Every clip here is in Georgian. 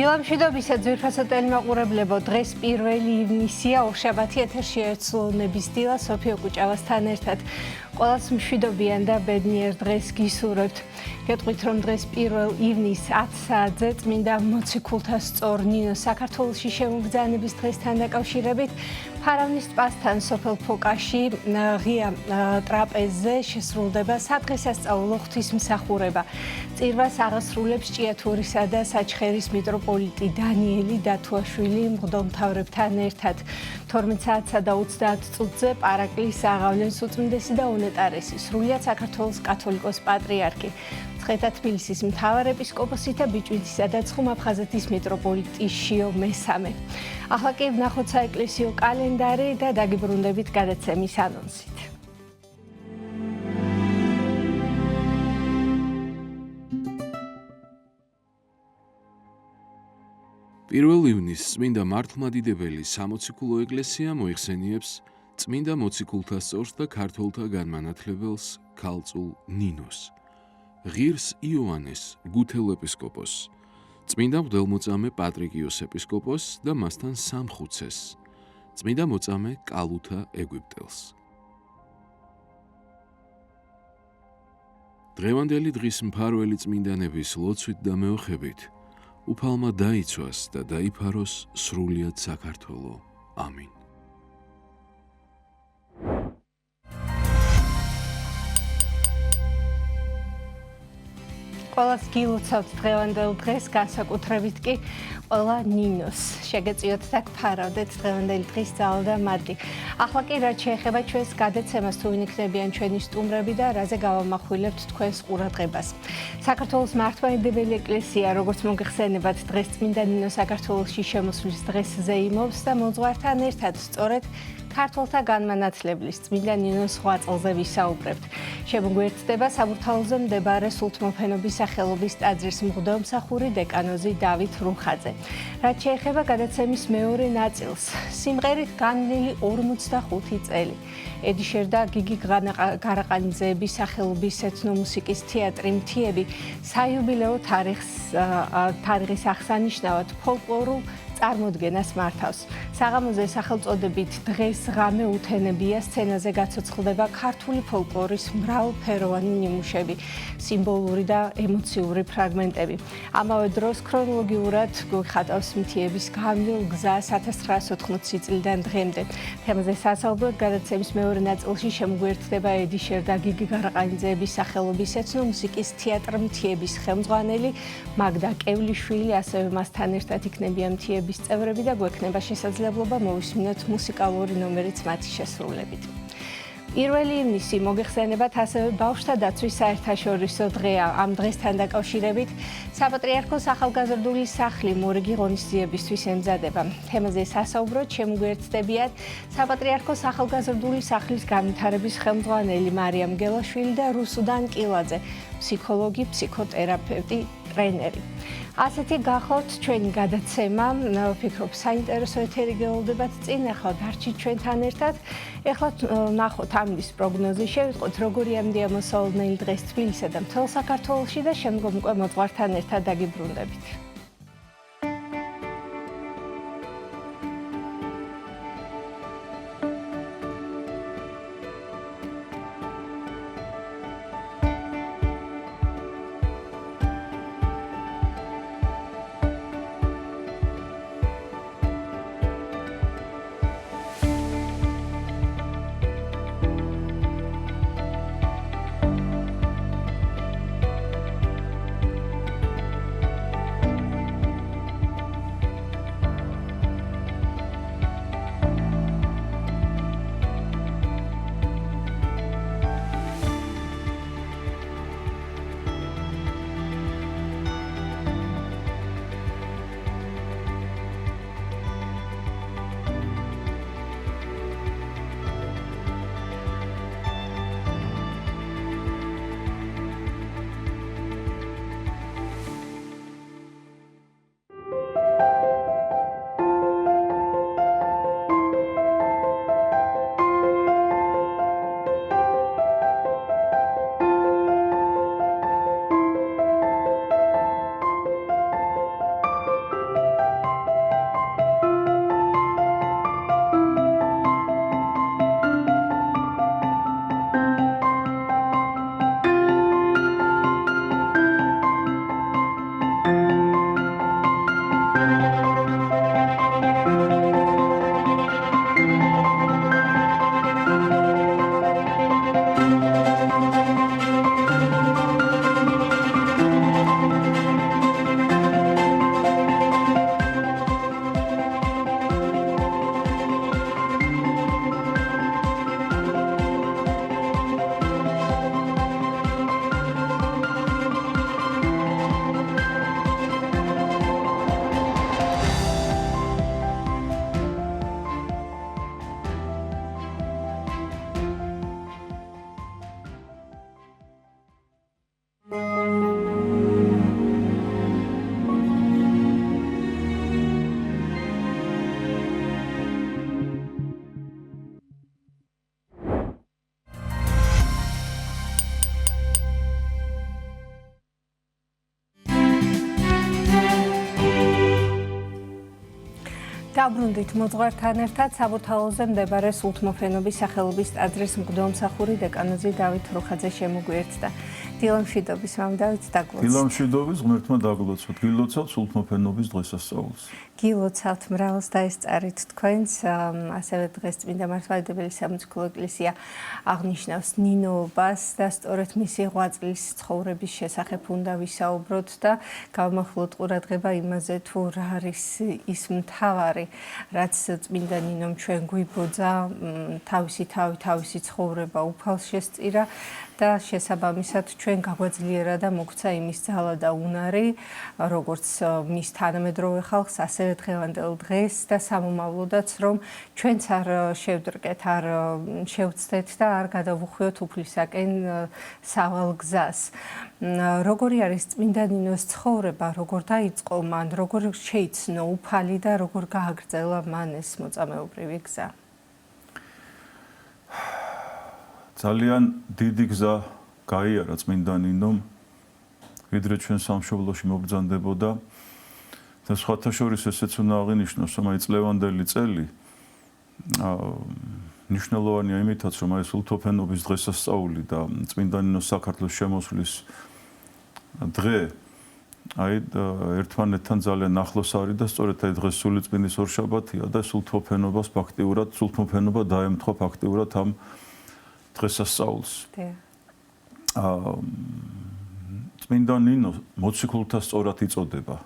დილამშვიდობისა ძვირფასო ტელემაყურებლებო, დღეს 1 ივნისია, ორშაბათი ეთერში ერთსულოვნების დილა სოფიო კუჭავასთან ერთად. ყველას მშვიდობიან და ბედნიერ დღეს გისურვებთ. გეტყვით, რომ დღეს 1 ივნისს 10 საათზე წმინდა მოციქულთა სწორ ნინოს საქართველოში შემოგბრძანების დღესთან დაკავშირებით ფარავნის ტბასთან სოფელ ფოკაში ღია ტრაპეზზე შესრულდება სადღესასწაულო ღვთისმსახურება. წირვას აღასრულებს ჭიათურისა და საჩხერის მიტროპოლიტი დანიელი დათუაშვილი მღვდელმთავრებთან ერთად. 12 საათსა და 30 წუთზე პარაკლիս აღავლენს უწმინდესი და უნეტარესი სრულიად საქართველოს კათოლიკოს პატრიარქი. მცხეთა თბილისის მთავარეპისკოპოსი და ბიჭვინთისა და ცხუმ-აფხაზეთის მიტროპოლიტი შიო მესამე. ახლა კი ვნახოთ საეკლესიო კალენდარი და დაგიბრუნდებით გადაცემის ანონსით. 1 ივნისს წმინდა მართლმადიდებელი სამოციქულო ეკლესია მოიხსენიებს წმინდა მოციქულთა სწორს და ქართველთა განმანათლებელს ქალწულ ნინოს, ღირს იოანეს გუთელ ეპისკოპოსს, წმინდა მღვდელმოწამე პატრიკიოს ეპისკოპოსს და მასთან სამხუცესს, წმინდა მოწამე კალუთა ეგვიპტელს. დღევანდელი დღის მფარველი წმინდანების ლოცვით და მეოხებით უფალმა დაიცვას და დაიფაროს სრულიად საქართველო. ამინ. ყველას გილოცავთ დღევანდელ დღეს, განსაკუთრებით კი ყველა ნინოს. შეგეწიოთ და გფარავდეთ დღევანდელი დღის ძალა და მადლი. ახლა კი რაც შეეხება ჩვენს გადაცემას, თუ ვინ იქნებიან ჩვენი სტუმრები და რაზე გავამახვილებთ თქვენს ყურადღებას. საქართველოს მართლმადიდებელი ეკლესია, როგორც მოგეხსენებათ, დღეს წმინდა ნინო საქართველოში შემოსვლის დღეს ზეიმობს და მოძღვართან ერთად სწორედ ქართველთა განმანათლებლის წმინდა ნინოს ღვაწლზე ვისაუბრებთ. შემოგვიერთდება საბურთალოზე მდებარე სულთმოფენობის სახელობის ტაძრის მღვდელმსახური დეკანოზი დავით რუხაძე. რაც შეეხება გადაცემის მეორე ნაწილს, სიმღერით განვლილი 45 წელი. ედიშერ და გიგი გარაყანიძეების სახელობის ეთნომუსიკის თეატრი მთიები საიუბილეო თარიღის აღსანიშნავად ფოლკლორულ წარმოდგენას მართავს. საღამოზე სახელწოდებით დღეს ღამე უთენებია სცენაზე გაცოცხლდება ქართული ფოლკლორის მრავალფეროვანი ნიმუშები, სიმბოლური და ემოციური ფრაგმენტები. ამავე დროს ქრონოლოგიურად გვიხატავს მთიების განვლილ გზას 1980 წლიდან დღემდე. თემაზე სასაუბროდ გადაცემის მეორე ნაწილში შემოგვიერთდება ედიშერ და გიგი გარაყანიძეების სახელობის ეთნომუსიკის თეატრი მთიების ხელმძღვანელი მაგდა კევლიშვილი, ასევე მასთან ერთად იქნებიან მთიების წევრები და გვექნება შესაძლებლობა მოვისმინოთ მუსიკალური ნომერიც მათი შესრულებით. 1 ივნისი მოგეხსენებათ ასევე ბავშვთა დაცვის საერთაშორისო დღეა. ამ დღესთან დაკავშირებით საპატრიარქოს ახალგაზრდული სახლი მორიგი ღონისძიებისთვის ემზადება. თემაზე სასაუბროდ შემოგვიერთდებიან საპატრიარქოს ახალგაზრდული სახლის განვითარების ხელმძღვანელი მარიამ გელაშვილი და რუსუდან კილაძე, ფსიქოლოგი, ფსიქოთერაპევტი, ტრენერი. ასეთი გახლავთ ჩვენი გადაცემა, ვფიქრობ საინტერესო ეთერი გელოდებათ წინ, ახლა დარჩით ჩვენთან ერთად. ეხლა ნახოთ ამის პროგნოზი, შევიტყვეთ როგორი ამდია მოსავალნელი დღეს თბილისსა და მთელ საქართველოში და შემდგომ უკვე მოძღვართან ერთად დაგიბრუნდებით. დაბრუნდით მოძღვართან ერთად საბურთალოზე მდებარე სულთმოფენობის სახელობის ტაძრის მღვდელმსახური დეკანოზი დავით რუხაძე შემოგვიერთდა. დილამშვიდობის მამ დავით დაგლოცავთ. დილამშვიდობის ღმერთმა დაგლოცავთ. გილოცავთ სულთმოფენობის დღესასწაულს. გილოცავთ მრავალს დაესწარით თქვენს, ასევე დღეს წმინდა მართლმადიდებელი სამოციქულო ეკლესია აღნიშნავს ნინოობას და სწორედ მისი ღვაწლის ცხოვრების შესახებ უნდა ვისაუბროთ და გავმახვილოთ ყურადღება იმაზე თუ რა არის ის მთავარი, რაც წმინდა ნინომ ჩვენ გვიბოძა, თავისი თავი, თავისი ცხოვრება უფალს შესწირა და შესაბამისად ჩვენ გაგვაძლიერა და მოგვცა იმის ძალა და უნარი, როგორც მის თანამედროვე ხალხს, ასევე დღევანდელ დღეს და სამომავლოდაც, რომ ჩვენც არ შევდრკეთ, არ შევცდეთ და არ გადავუხვიოთ უფლისაკენ სავალ გზას. როგორი არის წმინდა ნინოს ცხოვრება, როგორ დაიწყო მან, როგორ შეიცნო უფალი და როგორ გააგრძელა მან ეს მოწამეობრივი გზა? ძალიან დიდი გზა გაიარა წმინდა ნინომ, ვიდრე ჩვენ სამშობლოში მობრძანდებოდა და სხვათა შორის ესეც უნდა აღინიშნოს, რომ აი წლევანდელი წელი მნიშვნელოვანია იმითაც, რომ აი სულთმოფენობის დღესასწაული და წმინდა ნინოს საქართველოს შემოსვლის დღე აი ერთმანეთთან ძალიან ახლოს არის და სწორედ აი დღეს სულიწმინდის ორშაბათია და სულთმოფენობას ფაქტიურად სულთმოფენობა დაემთხვა ფაქტიურად ამ დღესასწაულს. წმინდა ნინო მოციქულთა სწორად იწოდება.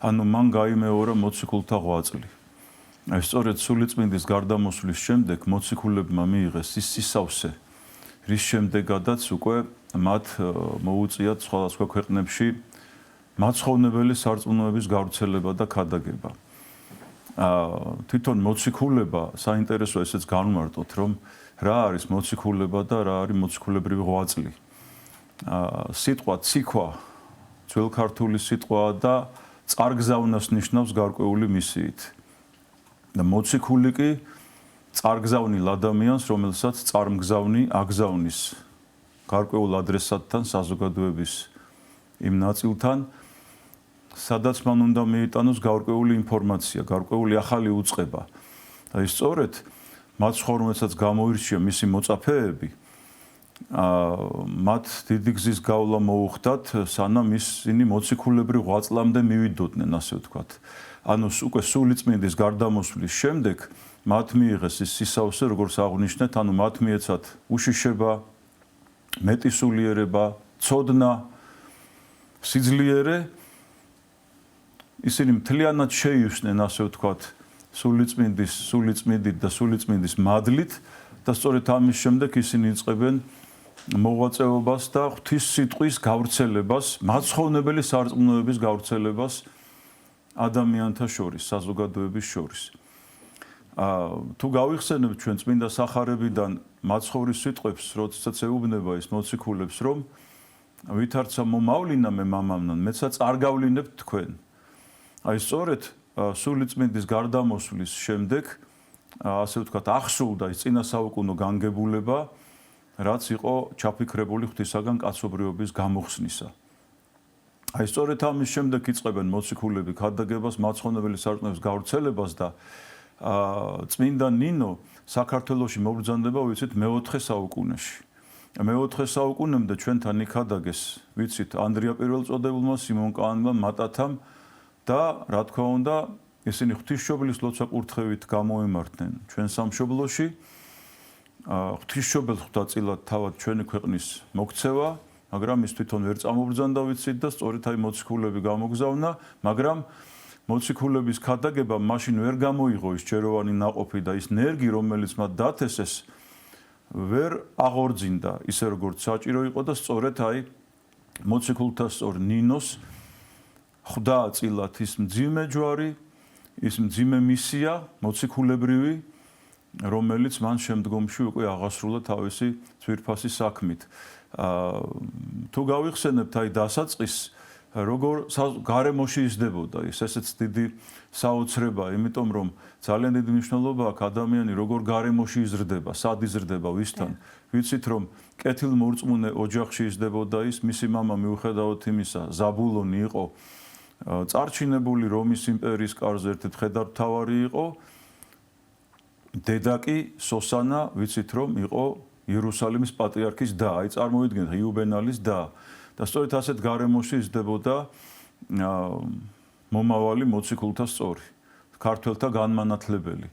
ანუ მან გაიმეორა მოციქულთა ღვაწლი. აი სწორედ სულიწმინდის გარდამოსვლის შემდეგ მოციქულებმა მიიღეს ის სისავსე, რის შემდეგადაც უკვე მათ მოუწიათ სხვადასხვა ქვეყნებში მაცხოვრებელი სარწმუნოების გავრცელება და ქადაგება. თვითონ მოციქულება საინტერესოა ესეც განვარტოთ, რომ რა არის მოციქულება და რა არის მოციქულებრივი ღვაწლი. სიტყვა ციქვა ძველ ქართული სიტყვაა და წარგზავნას ნიშნავს გარკვეული მისიით. და მოციქული კი წარგზავნილ ადამიანს, რომელსაც წარმგზავნი აგზავნის გარკვეულ ადრესატთან, საზოგადოების იმ ნაწილთან, სადაც მან უნდა მიიტანოს გარკვეული ინფორმაცია, გარკვეული ახალი უწყება. და ის სწორედ მათ ცხოვრებასაც გამოირჩია მისი მოწაფეები, მათ დიდი გზის გავლა მოუხდათ, სანამ ისინი მოციქულებრივ ღვაწლამდე მივიდოდნენ, ასე ვთქვათ. ანუ უკვე სულიწმინდის გარდამოსვლის შემდეგ მათ მიიღეს ის სისავსე, როგორც აღვნიშნეთ, ანუ მათ მიეცათ უშიშება, მეტისულიერება, ცოდნა, სიძლიერე. ისინი მთლიანად შეივსნენ, ასე ვთქვათ, სულიწმიდით და სულიწმინდის მადლით და სწორედ ამის შემდეგ ისინი იწყებენ მოღვაწეობას და ღვთის სიტყვის გავრცელებას, მაცხოვრებელი სარწმუნოების გავრცელებას ადამიანთა შორის, საზოგადოების შორის. თუ გავიხსენებთ ჩვენ წმინდა სახარებიდან მაცხოვრის სიტყვებს, როდესაც ეუბნება ის მოციქულებს, რომ ვითარცა მომავლინა მე მამამნან, მეცაც არ გავლინებთ თქვენ. აი სწორედ სულიწმინდის გარდამოსვლის შემდეგ, ასე ვთქვათ, აღსრულდა ის წინასაუკუნო განგებულება, რაც იყო ჩაფიქრებული ღვთისაგან კაცობრიობის გამოხსნისა. აი სწორედ ამის შემდეგ იწყებენ მოციქულები ქადაგებას, მაცხოვრებელი სარწმუნოების გავრცელებას და წმინდა ნინო საქართველოში მობრძანდება, ვიცით, მე-4 საუკუნეში. მე-4 საუკუნემდე ჩვენთან იქადაგეს, ვიცით, ანდრია პირველწოდებულმა, სიმონ კანონმა, მატათამ და რა თქმა უნდა, ისინი ღვთისმშობლის ლოცვა კურთხევით გამოემართნენ ჩვენ სამშობლოში. ღვთისმშობელს ხვდაწილად თავად ჩვენი ქვეყნის მოქცევა, მაგრამ ის თვითონ ვერ წამობრძანდა, ვიცით, და სწორედ აი მოციქულები გამოგზავნა, მაგრამ მოციქულების ქადაგება მაშინ ვერ გამოიღო ის ჯეროვანი ნაყოფი და ის ნერგი, რომელიც მათ დათესეს, ვერ აღორძინდა ისე როგორც საჭირო იყო და სწორედ აი მოციქულთა სწორ ნინოს ხვდა წილად ის მძიმე ჯვარი, ის მძიმე მისია, მოციქულებრივი, რომელიც მან შემდგომში უკვე აღასრულა თავისი ძვირფასი საქმით. თუ გავიხსენებთ აი დასაწყისს, როგორ გარემოში იზრდებოდა ის, ესეც დიდი საოცრებაა, იმიტომ რომ ძალიან დიდი მნიშვნელობა აქვს ადამიანი როგორ გარემოში იზრდება, სად იზრდება, ვისთან. ვიცით რომ კეთილმორწმუნე ოჯახში იზრდებოდა ის, მისი მამა მიუხედავად იმისა, ზაბულონი იყო წარჩინებული რომის იმპერიის კარზე ერთ-ერთი მხედართმთავარი იყო. დედა კი სოსანა, ვიცით რომ იყო იერუსალიმის პატრიარქის და, აი წარმოიდგინეთ იუბენალის და. და სწორედ ასეთ გარემოში იზრდებოდა მომავალი მოციქულთა სწორი, ქართველთა განმანათლებელი.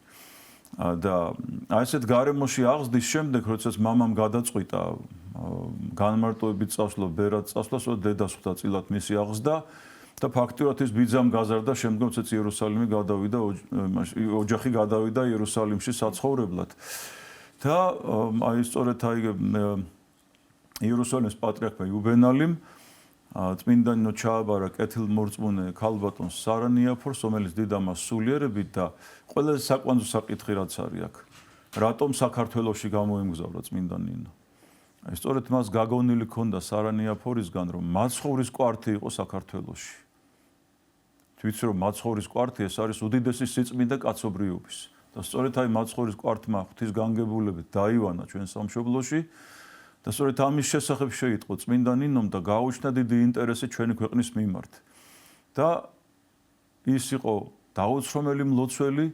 და აი ესეთ გარემოში აღზრდის შემდეგ, როდესაც მამამ გადაწყვიტა განმარტოებით წასვლა, ბერად წასვლა, დედას ხვდა წილად მისი აღზრდა და ფაქტურად ის ბიძამ გაზარდა, შემდგომაც იერუსალიმი გადავიდა, ოჯახი გადავიდა იერუსალიმში საცხოვრებლად. და აი სწორედ აი იერუსალიმის პატრიარქმა იუბენალიმ წმინდა ნინო ჩააბარა კეთილმორწმუნე ქალბატონს სარანიაფორს, რომელიც დიდამას სულიერებით და ყველაზე საკვანძო საკითხი რაც არის აქ. რატომ საქართველოში გამოიმგზავრა წმინდა ნინო? აი სწორედ მას გაგონილი ქონდა სარანიაფორისგან, რომ მაცხოვრის კვართი იყო საქართველოში. თვითონ რომ მაცხოვრის კვართი ეს არის უდიდესი სიწმინდე კაცობრიობის. და სწორედ აი მაცხოვრის კვართმა ღვთისგანგებულებით დაივანა ჩვენ სამშობლოში და სწორედ ამის შესახებ შეიტყო წმინდა ნინომ და გაუჩნდა დიდი ინტერესი ჩვენი ქვეყნის მიმართ. და ის იყო დაუცხრომელი მლოცველი,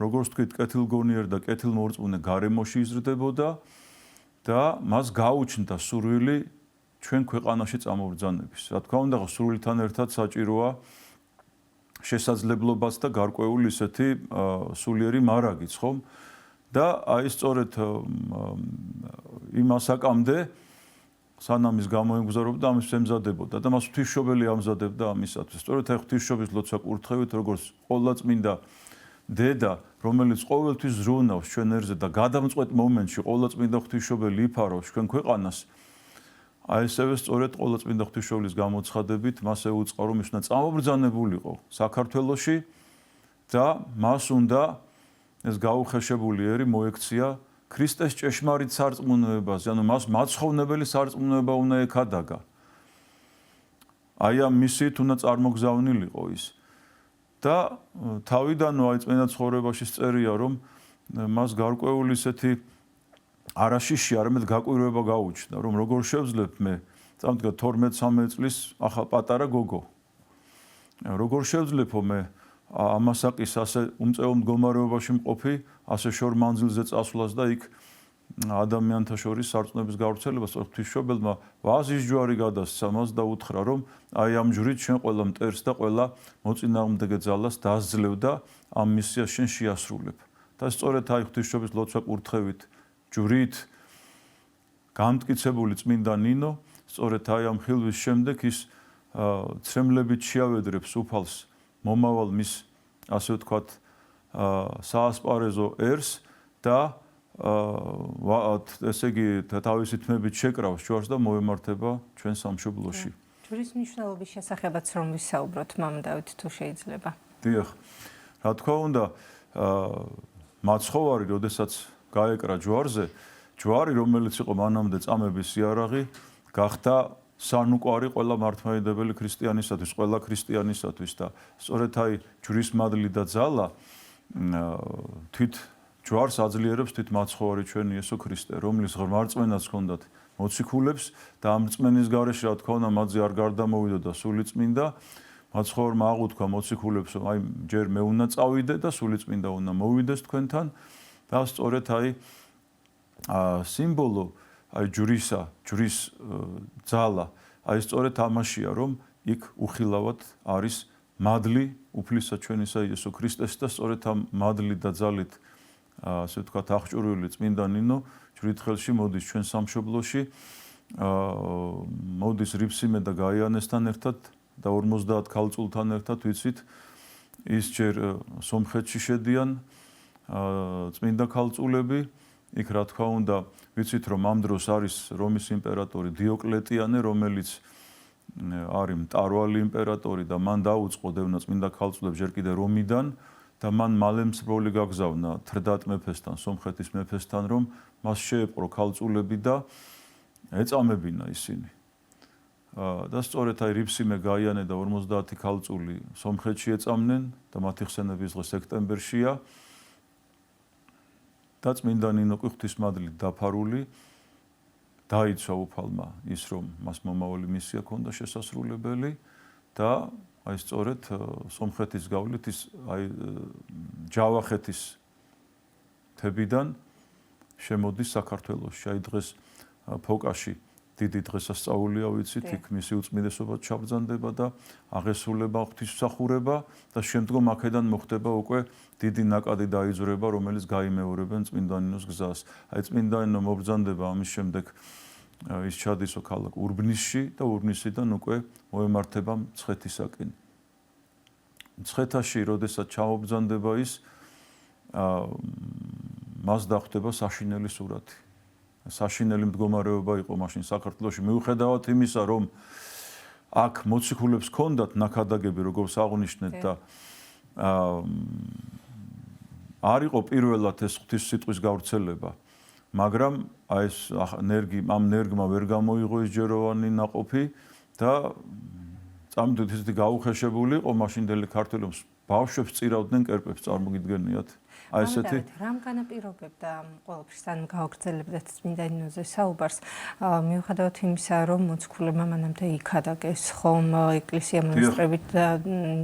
როგორც ვთქვით, კეთილგონიერ და კეთილმორწმუნე გარემოში იზრდებოდა და მას გაუჩნდა სურვილი ჩვენ ქვეყანაში წამობრძანების. რა თქმა უნდა, სრულთან ერთად საჭიროა შესაძლებლობაც და გარკვეული ისეთი სულიერი მარაგიც, ხომ? და აი სწორედ იმ ასაკამდე სანამ ის გამოემგზავრებოდა, ამის ემზადებოდა და მას ღვთისმშობელი ამზადებდა ამისათვის. სწორედ აი ღვთისმშობლის ლოცვა კურთხევით, როგორც ყოვლადწმინდა დედა, რომელიც ყოველთვის ზრუნავს ჩვენ ერზე და გადამწყვეტ მომენტში ყოვლადწმინდა ღვთისმშობელი იფარავს ჩვენ ქვეყანას. აი ესევე სწორედ ყოვლადწმინდა ღვთისმშობლის გამოცხადებით მას ეუწყა, რომ ის უნდა წამობრძანებულიყო საქართველოში და მას უნდა ეს გაუხეშებული ერი მოექცია ქრისტეს ჭეშმარიტ სარწმუნოებაზე, ანუ მას მაცხოვნებელი სარწმუნოება უნდა ეკადაგა. აი ამ მისიით უნდა წარმოგზავნილიყო ის. და თავიდანვე აი წმინდა ცხოვრებაში წერია, რომ მას გარკვეული ისეთი არაშიში, არამედ გაკვირვება გაუჩნდა, რომ როგორ შევძლებ მე, წამდგა 12-13 წლის ახალ პატარა გოგო. როგორ შევძლებო მე ამასაკის ასე უმწეო მდგომარეობაში მყოფი, ასე შორ მანძილზე წასვლას და იქ ადამიანთა შორის სარწმუნოების გავრცელებას ღვთისმშობელმა ვაზის ჯვარი გადასცა მას და უთხრა, რომ აი ამ ჯვრით შენ ყველა მტერს და ყველა მოწინააღმდეგე ძალას დაასძლევ და ამ მისიას შენ შეასრულებ. და სწორედ აი ღვთისმშობლის ლოცვა კურთხევით ჯვრით გამტკიცებული წმინდა ნინო, სწორედ აი ამ ხილვის შემდეგ ის ცრემლებით შეავედრებს უფალს მომავალ მის ასე ვთქვათ საასპარეზო ერს და ესე იგი თავისი თმებით შეკრავს ჯვარს და მოემართება ჩვენ სამშობლოში. ჯვრის მნიშვნელობის შესახებაც რომ ვისაუბროთ, მამ დავით, თუ შეიძლება. დიახ. რა თქმა უნდა, მაცხოვარი, როდესაც გაეკრა ჯვარზე, ჯვარი, რომელიც იყო მანამდე წამების იარაღი, გახდა სანუკვარი ყველა მართლმადიდებელი ქრისტიანისათვის, ყველა ქრისტიანისათვის და სწორედ აი ჯვრის მადლი და ძალა თვით ჯვარს აძლიერებს თვით მაცხოვარი ჩვენი იესო ქრისტე, რომლის ღმერთმენაც ჰქონდათ მოციქულებს და ამ რწმენის გარეშე რა თქმა უნდა მათზე არ გარდამოვიდოდა სულიწმინდა, მაცხოვარმა აღუთქვა მოციქულებს, რომ აი ჯერ მე უნდა წავიდე და სულიწმინდა უნდა მოვიდეს თქვენთან და სწორედ აი სიმბოლო აი ჯვრის ძალა, აი სწორედ ამაშია, რომ იქ უხილავად არის მადლი უფლისა ჩვენისა იესო ქრისტეს და სწორედ ამ მადლით და ძალით ასე ვთქვათ აღჭურვილი წმინდა ნინო ჯვრითხელში მოდის ჩვენ სამშობლოში, მოდის რიფსიმე და გაიანესთან ერთად და 50 ქალწულთან ერთად, ვიცით, ის ჯერ სომხეთში შედიან წმინდა ქალწულები, იქ რა თქმა უნდა ვიცით რომ ამ დროს არის რომის იმპერატორი დიოკლეტიანე, რომელიც არის მტარვალი იმპერატორი და მან დაუწყო დევნა წმინდა ქალწულებს ჯერ კიდე რომიდან და მან მალე მსროლი გაგზავნა თრდატ მეფესთან, სომხეთის მეფესთან, რომ მას შეეპყრო ქალწულები და ეწამებინა ისინი. და სწორედ აი რიფსიმე გაიანე და 50 ქალწული სომხეთში ეწამნენ და მათი ხსენების დღე სექტემბერშია. და წმინდა ნინო ღვთისმადლით დაფარული დაიცვა უფალმა ის რომ მას მომავალი მისია ჰქონდა შესასრულებელი და აი სწორედ სომხეთის გავლით ის აი ჯავახეთის თებიდან შემოდის საქართველოში. აი დღეს ფოკაში დიდი დღესასწაულია ვიცით, იქ მისი უწმიდესობა ჩაბრძანდება და აღესრულება ღვთისმსახურება და შემდგომ აქედან მოხდება უკვე დიდი ნაკადი დაიძვრება, რომელიც გაიმეორებენ წმინდანინოს გზას. აი წმინდანინო მობრძანდება ამის შემდეგ ის ჩადისო ქალაქ ურბნისში და ურბნისიდან უკვე მოემართება მცხეთისაკენ. მცხეთაში, როდესაც ჩამობრძანდება ის, მას დახვდება საშინელი სურათი. საშინელი მდგომარეობა იყო მაშინ საქართველოში. მიუხედავად იმისა, რომ აქ მოციქულებს ჰქონდათ ნაქადაგები, როგორც აღნიშნეთ და არ იყო პირველად ეს ღვთის სიტყვის გავრცელება, მაგრამ აი ეს ამ ნერგმა ვერ გამოიღო ის ჯეროვანი ნაყოფი და წამდით ისეთი გაუხეშებული იყო მაშინდელი ქართველებს ბავშვებს წირავდნენ კერპებს წარმოგიდგენიათ. აი ესეთი რამ განაპირობებდა ყოველთვის ან გააგრძელებდა წმინდანინოზე საუბარს მიუხედავად იმისა რომ მოციქულებმა მანამდე იქადაგეს ხომ ეკლესია მონასტრებით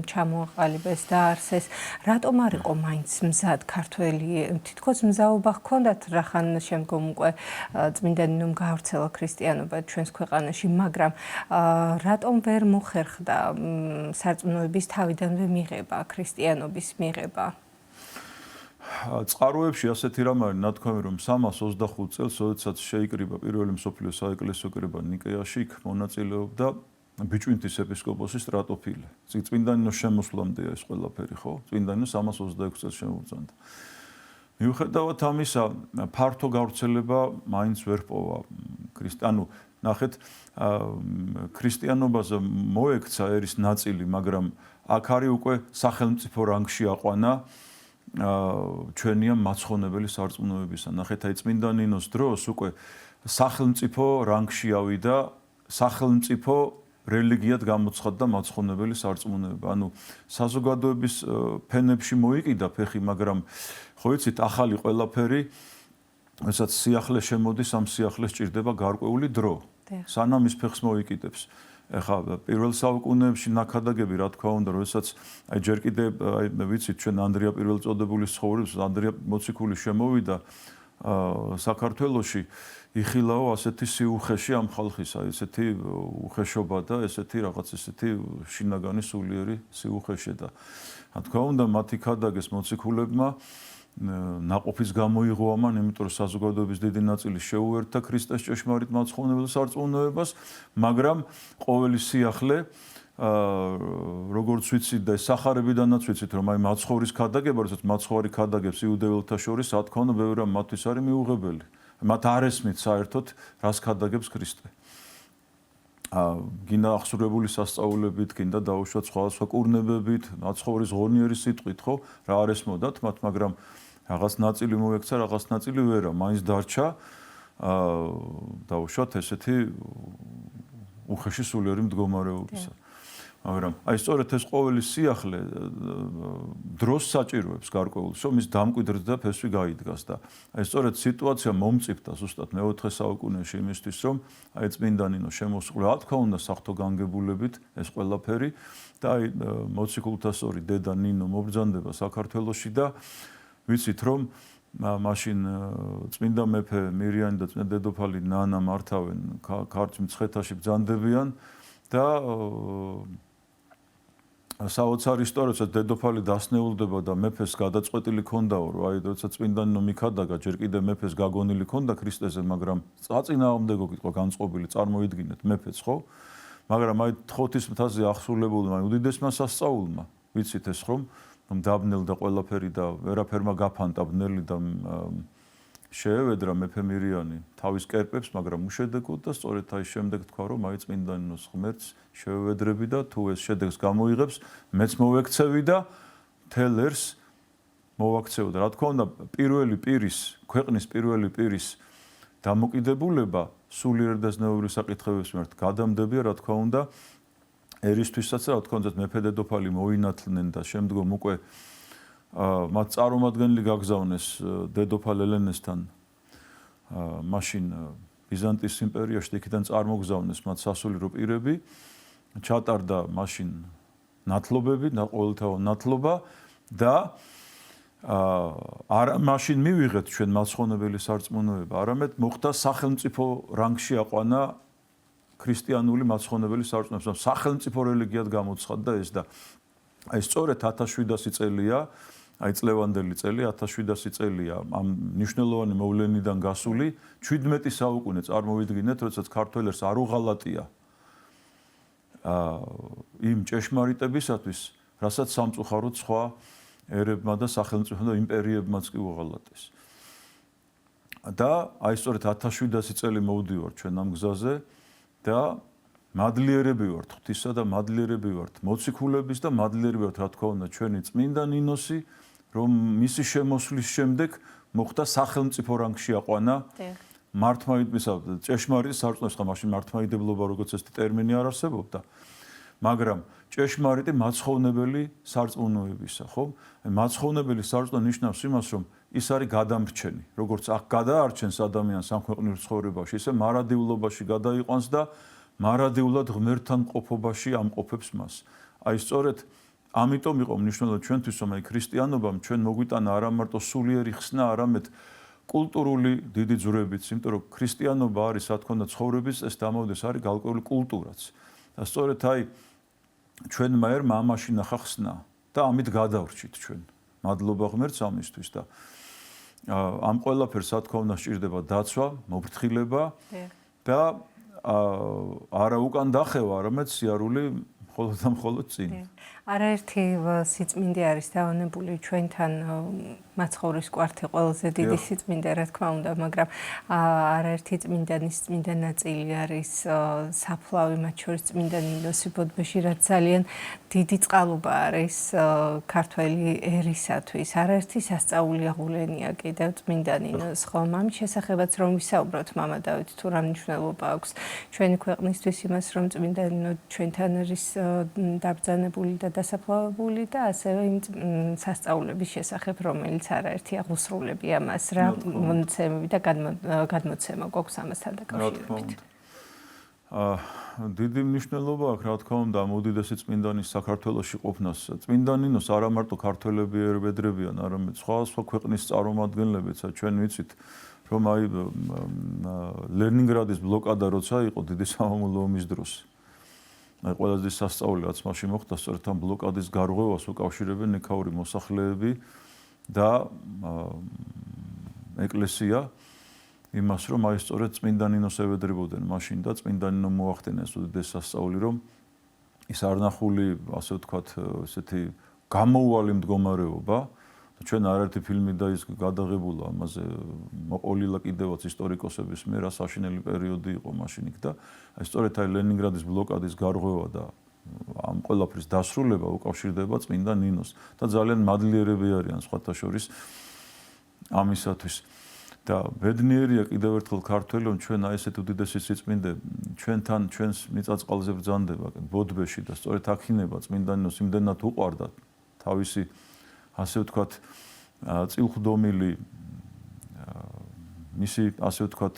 ჩამოაყალიბეს და არსეს რატომ არ იყო მაინც მზად ქართველი თითქოს მზაობა ჰქონდათ რახან შემდგომ უკვე წმინდანინომ გაავრცელა ქრისტიანობა ჩვენს ქვეყანაში მაგრამ რატომ ვერ მოხერხდა სარწმუნოების თავიდანვე მიღება ქრისტიანობის მიღება წყაროებში ასეთი რამ არის ნათქვამი რომ 325 წელს როდესაც შეიკრიბა პირველი მსოფლიო საეკლესიო კრება ნიკეაში იქ მონაწილეობდა ბიჭვინთის ეპისკოპოსი სტრატოფილე. წმინდანინოს შემოსვლამდეა ეს ყველაფერი, ხო? წმინდანინო 326 წელს შემობრძანდა. მიუხედავად ამისა, ფართო გავრცელება მაინც ვერ პოვა ანუ ნახეთ, ქრისტიანობაზე მოექცა ერის ნაწილი, მაგრამ აქ არის უკვე სახელმწიფო რანგში აყვანა ჩვენია მაცხონებელი სარწმუნოებისა. ნახეთ, აი წმინდანინოს დროს უკვე სახელმწიფო რანგში ავიდა სახელმწიფო რელიგიად გამოცხადდა მაცხონებელი სარწმუნოება. ანუ საზოგადოების ფენებში მოიკიდა ფეხი, მაგრამ ხო იცით, ახალი ყველაფერი, რასაც სიახლე შემოდის, ამ სიახლეს ჭირდება გარკვეული დრო. სანამ ის ფეხს მოიკიდებს. ეხლა პირველ საუკუნეებში ნაქადაგები რა თქმა უნდა, როდესაც აი ჯერ კიდე აი ვიცით ჩვენ ანდრია პირველწოდებულის ცხოვრებს, ანდრია მოციქული შემოვიდა საქართველოში, იხილაო ასეთი სიუხეში ამ ხალხის, აი ესეთი უხეშობა და ესეთი რაღაც ესეთი შინაგანი სულიერი სიუხეში და რა თქმა უნდა მათ იქადაგეს მოციქულებმა ნაყოფის გამოიღო ამან, იმიტომ რომ საზოგადოების დიდი ნაწილი შეუერთდა ქრისტეს ჭეშმარიტ მაცხოვნებელ სარწმუნოებას, მაგრამ ყოველი სიახლე როგორც ვიცით და სახარებიდანაც ვიცით, რომ აი მაცხოვრის ქადაგება, როდესაც მაცხოვარი ქადაგებს იუდეველთა შორის, რა თქმა უნდა, ბევრი მათთვის არის მიუღებელი. მათ არ ესმით საერთოდ, რას ქადაგებს ქრისტე. გინდა აღსრულებული სასწაულებით, გინდა დაუშვათ სხვადასხვა კურნებებით, მაცხოვრის ღონიერი სიტყვით, ხო? რა არ ესმოდათ მათ, მაგრამ რაღაც ნაწილი მოექცა, რაღაც ნაწილი ვერა, მაინც დარჩა დაუშვათ ესეთი უხეში სულიერი მდგომარეობისა. მაგრამ აი სწორედ ეს ყოველი სიახლე დროს საჭიროებს გარკვეულს, რომ ის დამკვიდრდა და ფესვი გაიდგას და აი სწორედ სიტუაცია მომწიფდა ზუსტად მე-4 საუკუნეში იმისთვის, რომ აი წმინდანინო შემოსულა, რა თქმა უნდა, საღვთო განგებულებით ეს ყველაფერი და აი მოციქულთა სწორი დედა ნინო მობრძანდება საქართველოში და ვიცით რომ მაშინ წმინდა მეფე მირიანი და წმინდა დედოფალი ნანა მართავენ ქართლის მცხეთაში ბრძანდებიან და საოცარი ისტორია, როდესაც დედოფალი დასნეულდება და მეფეს გადაწყვეტილი ქონდაო, რომ აი როდესაც წმინდანინო მიქადაგა, ჯერ კიდე მეფეს გაგონილი ქონდა ქრისტეზე, მაგრამ წაწინააღმდეგო იყო განწყობილი, წარმოიდგინეთ მეფეც, ხო? მაგრამ აი თხოთის მთაზე აღსრულებულმა უდიდესმა სასწაულმა, ვიცით ეს რომ დაბნელდა ყველაფერი და ვერაფერმა გაფანტა ბნელი და შეევედრა მეფე მირიანი თავის კერპებს, მაგრამ უშედეგოდ და სწორედ აი შემდეგ თქვა, რომ აი წმინდანინოს ღმერთს შევევედრები და თუ ეს შედეგს გამოიღებს, მეც მოვექცევი და მთელ ერს მოვაქცევდა. რა თქმა უნდა, პირველი პირის, ქვეყნის პირველი პირის დამოკიდებულება სულიერ და ზნეობრივ საკითხებებს მიმართ გადამდებია, რა თქმა უნდა, ერისთვისაც, რა თქმა უნდა, მეფე დედოფალი მოინათლნენ და შემდგომ უკვე მათ წარმომადგენელი გაგზავნეს დედოფალ ელენესთან მაშინ ბიზანტიის იმპერიაში იქიდან წარმოგზავნეს მათ სასულიერო პირები, ჩატარდა მაშინ ნათლობები, ყოველთაო ნათლობა და არა მაშინ მივიღეთ ჩვენ მაცხოვნებელი სარწმუნოება, არამედ მოხდა სახელმწიფო რანგში აყვანა ქრისტიანული მაცხოვნებელი სარწმუნოება, სახელმწიფო რელიგიად გამოცხადდა ეს და აი სწორედ 1700 წელია, აი წლევანდელი წელი 1700 წელია ამ მნიშვნელოვანი მოვლენიდან გასული 17 საუკუნე წარმოვიდგინეთ, როდესაც ქართველებს არ უღალატია იმ ჭეშმარიტებისათვის, რასაც სამწუხაროდ სხვა ერებმა და სახელმწიფო და იმპერიებმაც კი უღალატეს. და აი სწორედ 1700 წელი მოვდივართ ჩვენ ამ გზაზე და მადლიერები ვართ ღვთისა და მადლიერები ვართ მოციქულების და მადლიერები ვართ, რა თქმა უნდა, ჩვენი წმინდა ნინოსი, რომ მისი შემოსვლის შემდეგ მოხდა სახელმწიფო რანგში აყვანა მართლმადიდებლისა ჭეშმარიტ სარწმუნოების, ხა მაშინ მართლმადიდებლობა როგორც ეს ტერმინი არ არსებობდა, მაგრამ ჭეშმარიტი მაცხოვნებელი სარწმუნოებისა, ხო? მაცხოვნებელი სარწმუნო ნიშნავს იმას, რომ ის არის გადამრჩენი, როგორც აქ გადაარჩენს ადამიანს სამქვეყნიურ ცხოვრებაში, ისე მარადიულობაში გადაიყვანს და მარადიულად ღმერთთან ყოფობაში ამყოფებს მას. აი სწორედ ამიტომ იყო მნიშვნელოვანი ჩვენთვის, რომ აი ქრისტიანობამ ჩვენ მოგვიტანა არა მარტო სულიერი ხსნა, არამედ კულტურული დიდი ძვრებიც, იმიტომ რომ ქრისტიანობა არის, რა თქმა უნდა, ცხოვრების წესს დამოუდეს, არის გარკვეული კულტურაც. და სწორედ აი ჩვენმა ერმა ამაში ნახა ხსნა და ამით გადავრჩით ჩვენ. მადლობა ღმერთს ამისთვის და ამ ყველაფერს, რა თქმა უნდა, სჭირდება დაცვა, მოფრთხილება და არა უკან დახევა, არამედ სიარული მხოლოდ და მხოლოდ წინ. არაერთი სიწმინდე არის დავანებული ჩვენთან მაცხოვრის კვართი ყველაზე დიდი სიწმინდე, რა თქმა უნდა, მაგრამ არაერთი წმინდანის წმინდა ნაწილი არის საფლავი, მათ შორის წმინდა ნინოსი ბოდბეში, რაც ძალიან დიდი წყალობა არის ქართველი ერისათვის. არაერთი სასწაული აღულენია კიდევ წმინდა ნინოს, ხომ? ამის შესახებაც რომ ვისაუბროთ, მამა დავით, თუ რა მნიშვნელობა აქვს ჩვენი ქვეყნისთვის იმას, რომ წმინდა ნინო ჩვენთან არის დაბრძანებული და დასაფლავებული და ასევე იმ სასწაულების შესახებ, რომელიც არაერთი აღუსრულებია მას, რა მონაცემები და გადმოცემა გვაქვს ამასთან დაკავშირებით. დიდი მნიშვნელობა აქვს, რა თქმა უნდა, ამ უდიდესი წმინდანის საქართველოში ყოფნას. წმინდა ნინოს არა მარტო ქართველები ერბედრებიან, არამედ სხვა ქვეყნის წარმომადგენლებიც, ჩვენ ვიცით, რომ აი ლენინგრადის ბლოკადა როცა იყო დიდი სამამულო ომის დროს. აი ყველაზე სასწაული რაც მაშინ მოხდა, სწორედ ამ ბლოკადის გარღვევას უკავშირებენ ნიქაური მოსახლეები და ეკლესია იმას, რომ აი სწორედ წმინდა ნინოს ევედრებოდნენ მაშინ და წმინდა ნინო მოახდენეს უდიდეს სასწაული, რომ ის არნახული, ასე ვთქვათ, ესეთი გამოუვალი მდგომარეობა. ჩვენ არაერთი ფილმი და ის გადაღებულა ამაზე მოყოლილა კიდევაც ისტორიკოსების მიერ, რა საშინელი პერიოდი იყო მაშინ იქ და აი სწორედ აი ლენინგრადის ბლოკადის გარღვევა და ამ ყველაფრის დასრულება უკავშირდება წმინდა ნინოს და ძალიან მადლიერები არიან სხვათა შორის ამისათვის. და ბედნიერია კიდევ ერთხელ ქართველი, რომ ჩვენ აი ესეთ უდიდესი სიწმინდე ჩვენთან ჩვენს მიწა-წყალზე ბრძანდება ბოდბეში და სწორედ აქინება წმინდა ნინოს იმდენად უყვარდა თავისი ასე ვთქვათ წილხდომილი მისი ასე ვთქვათ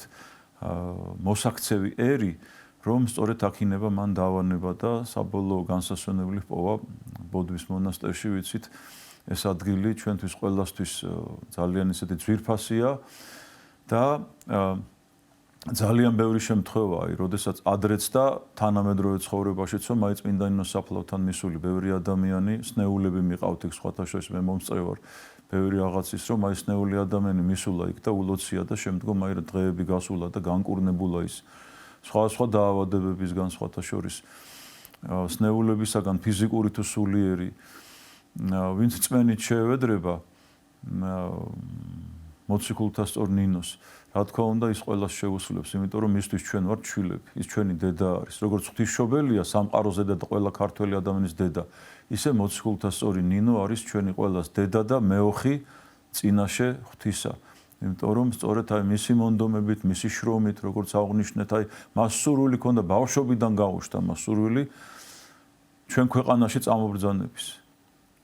მოსაქცევი ერი, რომ სწორედ აქინება მან დავანება და საბოლოო განსასვენებლი პოვა ბოდბის მონასტერში, ვიცით, ეს ადგილი ჩვენთვის ყველასთვის ძალიან ისეთი ძვირფასია და ძალიან ბევრი შემთხვევაა, როდესაც ადრეც და თანამედროვე ცხოვრებაშიც, რომ აი წმინდა ნინოს საფლავთან მისული ბევრი ადამიანი, სნეულები მიყავთ იქ სხვათა შორის, მე მომწევ ვარ ბევრი რაღაცის, რომ აი სნეული ადამიანი მისულა იქ და ულოცია და შემდგომ აი დღეები გასულა და განკურნებულა ის სხვა დაავადებებისგან სხვათა შორის სნეულებისაგან ფიზიკური თუ სულიერი, ვინც წმენით შეევედრება მოციქულთა სწორ ნინოს, რა თქმა უნდა, ის ყველას შეუსრულებს, იმიტომ რომ მისთვის ჩვენ ვართ შვილები, ის ჩვენი დედა არის. როგორც ღვთისმშობელია სამყაროზე და ყველა ქართველი ადამიანის დედა, ისე მოციქულთა სწორი ნინო არის ჩვენი ყველას დედა და მეოხი წინაშე ღვთისა. იმიტომ რომ სწორედ აი მისი მონდომებით, მისი შრომით, როგორც აღნიშნეთ, აი მას სურვილი ჰქონდა ბავშვობიდან გაუშვდა მას სურვილი ჩვენ ქვეყანაში წამობრძანების.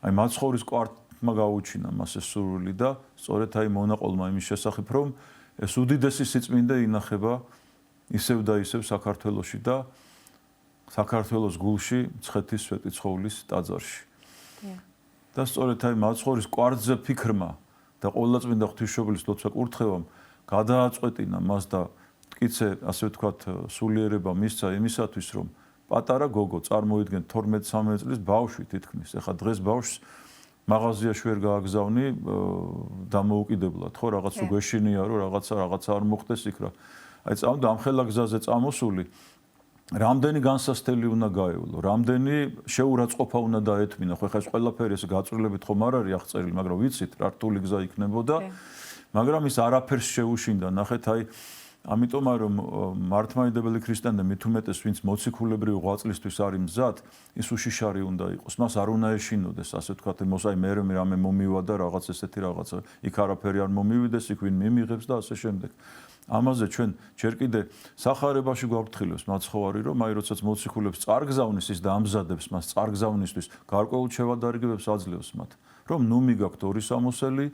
აი მაცხოვრის კვართმა გაუჩინა მას ეს სურვილი და სწორედ აი მონაყოლმა იმის შესახებ, რომ ეს უდიდესი სიწმინდე ინახება ისევ და ისევ საქართველოში და საქართველოს გულში მცხეთის სვეტი ცხოვლის ტაძარში. და სწორედ აი მაცხოვრის კვართზე ფიქრმა და ყოვლადწმინდა ღვთისმშობლის ლოცვა კურთხევამ გადააწყვეტინა მას და მტკიცე, ასე ვთქვათ, სულიერება მისცა იმისათვის, რომ პატარა გოგო წარმოიდგენ 12-13 წლის ბავშვი თითქმის. ეხლა დღეს ბავშვს მაღაზიაში ვერ გააგზავნი დამოუკიდებლად, ხო, რაღაც რო გვეშინია, რომ რაღაცა არ მოხდეს იქ რა. აი წამდა ამ ხელა გზაზე წამოსული რამდენი განსასწრელი უნდა გაევლო, რამდენი შეურაცხყოფა უნდა დაეთმინა, ხო ეხლა ეს ყველაფერი ეს გაწვრილებით ხომ არ არის აღწერილი, მაგრამ ვიცით რა რთული გზა იქნებოდა, მაგრამ ის არაფერს შეუშინდა, ნახეთ აი ამიტომ რომ მართლმადიდებელი ქრისტიანი და მით უმეტეს ვინც მოციქულებრივი ღვაწლისთვის არის მზად, ის უშიშარი უნდა იყოს, მას არ უნდა ეშინოდეს, ასე ვთქვათ, მოსაი მე რამე მომივა და რაღაც ესეთი რაღაცა, იქ არაფერი არ მომივიდეს, იქ ვინ მიმიღებს და ასე შემდეგ. ამაზე ჩვენ ჯერ კიდე სახარებაში გვაფრთხილებს მაცხოვარი, რომ აი როდესაც მოციქულებს წარგზავნის ის და ამზადებს მას წარგზავნისთვის, გარკვეულ შევადარიგებებს აძლევს მათ, რომ ნუ მიგაქვთ ორი სამოსელი,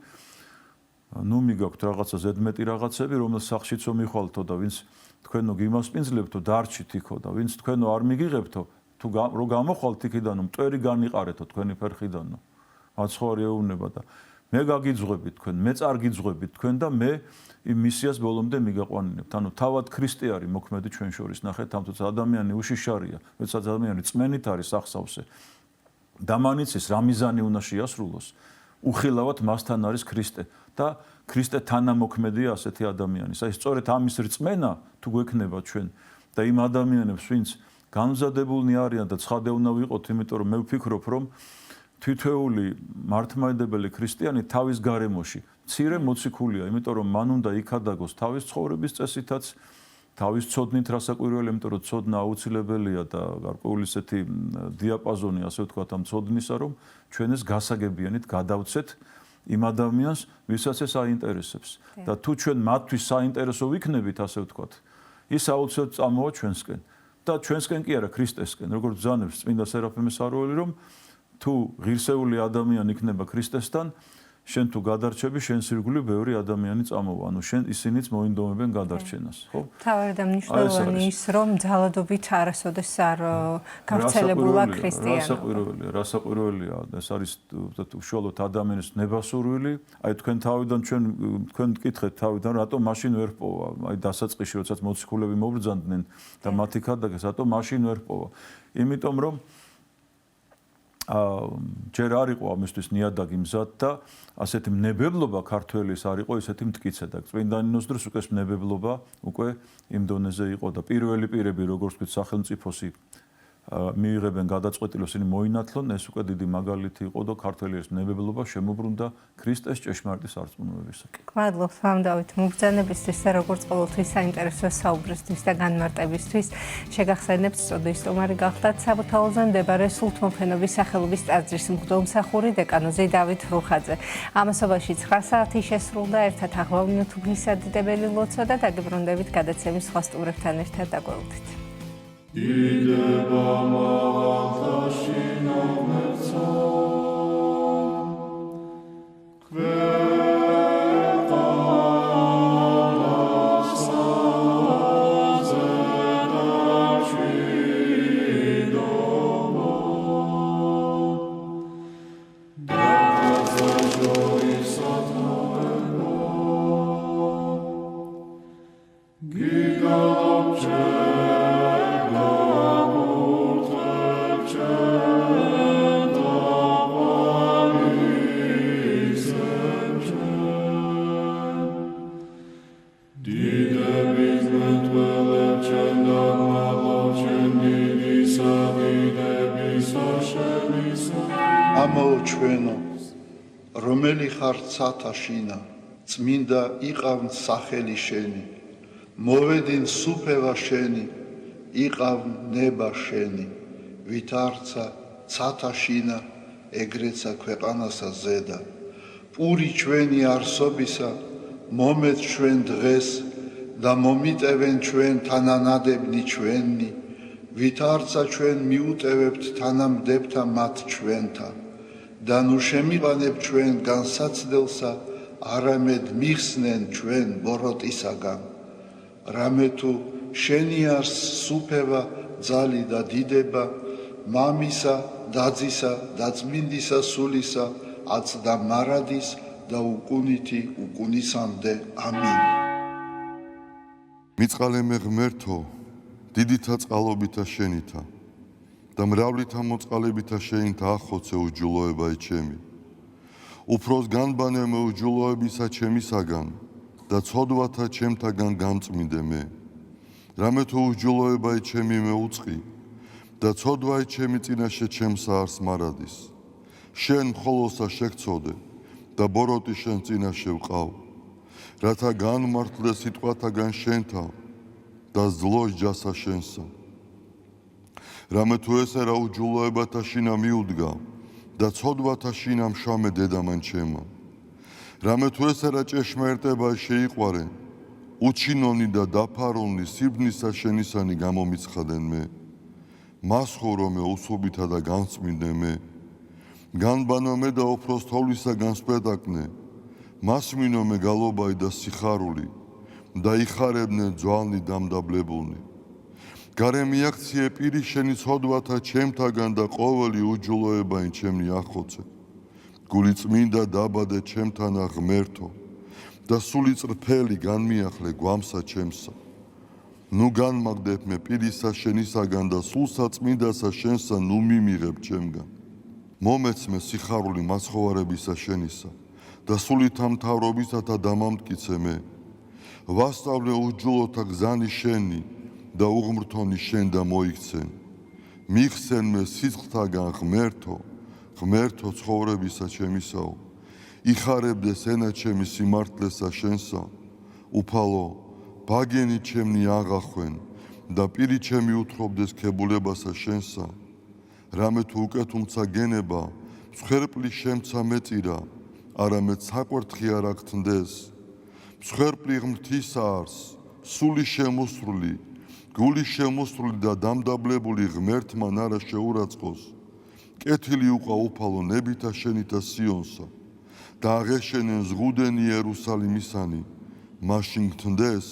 ნუ მიგაქვთ რაღაცა ზედმეტი რაღაცები, რომელს სახშიცო მიხვალთო და ვინც თქვენო გიმასპინძლებთო, დარჩით იქო და ვინც თქვენო არ მიგიღებთო, თუ რო გამოხვალთ იქიდანო, მტვერი განიყარეთო თქვენი ფერხიდანო. მაცხოვარი ეუბნება და მე გაგიძღვებით თქვენ, მე წარგიძღვებით თქვენ და მე იმ მისიას ბოლომდე მიგაყვანინებთ. ანუ თავად ქრისტე არის მოქმედი ჩვენ შორის, ნახეთ, თამთუց ადამიანი უშიშარია, როდესაც ადამიანი წმენით არის სახსავსე. დამანიცის რა მიზანი უნდა შეასრულოს, უხილავად მასთან არის ქრისტე და ქრისტე თანამოქმედია ასეთი ადამიანის. აი სწორედ ამის რწმენა თუ გვექნება ჩვენ და იმ ადამიანებს, ვინც განმზადებულნი არიან და ცხადე უნდა ვიყოთ, იმიტომ რომ მე ვფიქრობ, რომ თითოეული მართლმადიდებელი ქრისტიანი თავის გარემოში მცირე მოციქულია, იმიტომ რომ მან უნდა იქადაგოს თავის ცხოვრების წესითაც, თავის ცოდნით რასაკვირველია, იმიტომ რომ ცოდნა აუცილებელია და გარკვეული ესეთი დიაპაზონი, ასე ვთქვათ, ამ ცოდნისა, რომ ჩვენ ეს გასაგებიანით გადავცეთ იმ ადამიანს, ვისაც ეს აინტერესებს. და თუ ჩვენ მათთვის საინტერესო ვიქნებით, ასე ვთქვათ, ის აუცილებლად წამოვა ჩვენსკენ. და ჩვენსკენ კი არა, ქრისტესკენ, როგორც ბრძანებს წმინდა სერაფიმე საროელი, რომ თუ ღირსეული ადამიანი იქნება ქრისტესთან, შენ თუ გადარჩები, შენს ირგვლივ ბევრი ადამიანი წამოვა, ანუ შენ ისინიც მოინდომებენ გადარჩენას, ხო? თავი და მნიშვნელოვანი ის, რომ ძალადობით არასოდეს არ გავრცელებულა ქრისტიანობა. რასაკვირველია, ეს არის უშუალოდ ადამიანის ნებასურვილი. აი თქვენ თავიდან თქვენ მკითხეთ თავიდან, რატომ მაშინ ვერ პოვა? აი დასაწყისში, როდესაც მოციქულები მობრძანდნენ და მათი ქადაგეს, რატომ მაშინ ვერ პოვა? იმიტომ რომ ჯერ არ იყო ამისთვის ნიადაგი მზად და ასეთი მნებებლობა ქართველის არ იყო ისეთი მტკიცე და წმინდა ნინოს დროს უკვე მნებებლობა უკვე იმ დონეზე იყო და პირველი პირები როგორც ვთქვით სახელმწიფოსი მიიღებენ გადაწყვეტილებას ისინი მოინათლონ ეს უკვე დიდი მაგალითი იყო და ქართველის ნებებლობა შემოbrunდა ქრისტეს ჭეშმარიტი სარწმუნოებისაკენ. მადლობთ вам დავით მოგზანებისთვის და როგორც ყოველთვის საინტერესო საუბრისთვის და განმარტებისთვის შეგახსენებთ სტუდიის სტუმარი გახლდათ საბუთაულზე მდებარე სულთმოფენობის სახელობის ტაძრის მღვდელმსახური დეკანოზი დავით რუხაძე. ამასობაში 9 საათი შესრულდა ერთად აღვავნოთ ღვთისადიდებელი ლოცვა და დაგიბრუნდებით გადაცემის სხვა სტუმრებთან ერთად დაგველოდით. Ideba malatashina merca, ამოუჩვენო, რომელი ხარ ცათაშინა, წმინდა იყავნ სახელი შენი, მოვედინ სუფევა შენი, იყავნ ნება შენი, ვითარცა ცათაშინა, ეგრეცა ქვეყანასა ზედა, პური ჩვენი არსობისა, მომეც ჩვენ დღეს და მომიტევენ ჩვენ თანანადებნი ჩვენი, ვითარცა ჩვენ მიუტევებთ თანამდებთა მათ ჩვენთა და ნუ შემიყანებ ჩვენ განსაცდელსა არამედ მიხსნენ ჩვენ ბოროტისაგან რამე თუ შენი არს სუფევა, ძალი და დიდება, მამისა, დაძისა და წმინდისა სულისა, აწდა მარადის და უკუნითი უკუნისამდე. ამინ. მიწყალე ღმერთო, დიდითა წყალობითა შენითა და მრავლითა მოწყალებითა შენითა ახოცე უჯულოება ჩემი. უფროს განბანე მე უჯულოებისა ჩემისაგან და ცოდვათა ჩემთაგან გამწმინდე მე. რამე თუ უჯულოება ჩემი მე უწყი და ცოდვა ჩემი წინაშე ჩემსა არს მარადის. შენ მხოლოსა შეგწოდე და ბოროტი შენ წინაშე ვყავ. რათა განმართლე სიტყვათაგან შენთა და ზლოს ჯასა შენსა. რამე თუ ესე რა უჯულოებათა შინა მიუდგა და ცოდვათა შინა მშამე დედამან ჩემა. რამე თუ ესე რა ჭეშმარიტება შეიყვარე, უჩინონი და დაფარონი სიბნისა შენისანი გამომიცხადენ მე. მას ხორო მე უსუბითა და განწმინდე მე. განბანო მე და უფროს თოვლისაგან სპეტაკნე. მას მინო მე გალობაი და სიხარული და იხარებნე ძვალნი დამდაბლებულნი. გარე მიაქციე პირი შენი ცოდვათა ჩემთაგან და ყოველი უჯულოებაი ჩემნი ახოცე. გული წმინდა დაბადე ჩემთანა ღმერთო და სული წრფელი განმიახლე გვამსა ჩემსა. ნუ განმაგდებ მე პირისა შენისაგან და სულსა წმინდასა შენსა ნუ მიმიღებ ჩემგან. მომეცმე სიხარული მაცხოვარებისა შენისა და სულითა მთავრობისათა დამამტკიცე მე. ვასწავლე უჯულოთა გზანი შენი და უღმრთონი შენ და მოიქცენ. მიხსენ მე სიცხთაგან ღმერთო, ღმერთო ცხოვრებისა ჩემისაო. იხარებდეს ენა ჩემი სიმართლესა შენსა. უფალო, ბაგენი ჩემნი აღახვენ და პირი ჩემი უთხრობდეს ქებულებასა შენსა. რამე თუ უკეთუმცა გენება, მსხვერპლი შემცა მეწირა, არამედ საკვერთხი არ აქთნდეს. მსხვერპლი ღმრთისა არს, სული შემოსრული, გული შემოსრული და დამდაბლებული ღმერთმან არა შეურაცხყოს. კეთილი უყვა უფალო ნებითა შენითა სიონსა და აღეშენენ ზღუდენი იერუსალიმისანი. მაშინ გთნდეს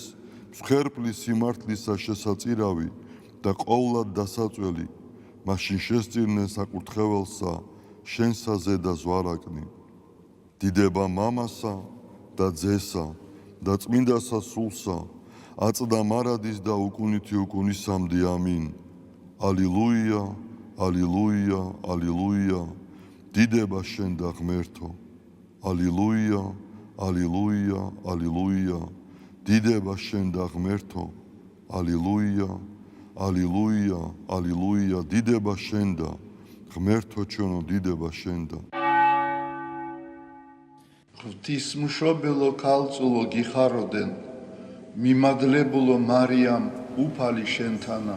მსხვერპლი სიმართლისა შესაწირავი და ყოვლად დასაწველი. მაშინ შესწირნენ საკურთხეველსა შენსა ზედა ზვარაკნი. დიდება მამასა და ძესა და წმინდასა სულსა, აწდა მარადის და უკუნითი უკუნისამდე. ამინ. ალილუია, ალილუია, ალილუია. დიდება შენ და ღმერთო. ალილუია, ალილუია, ალილუია. დიდება შენ და ღმერთო. ალილუია, ალილუია, ალილუია. დიდება შენ და ღმერთო ჩვენო, დიდება შენ და. ღვთისმშობელო ქალწულო გიხაროდენ, მიმადლებულო მარიამ უფალი შენთანა.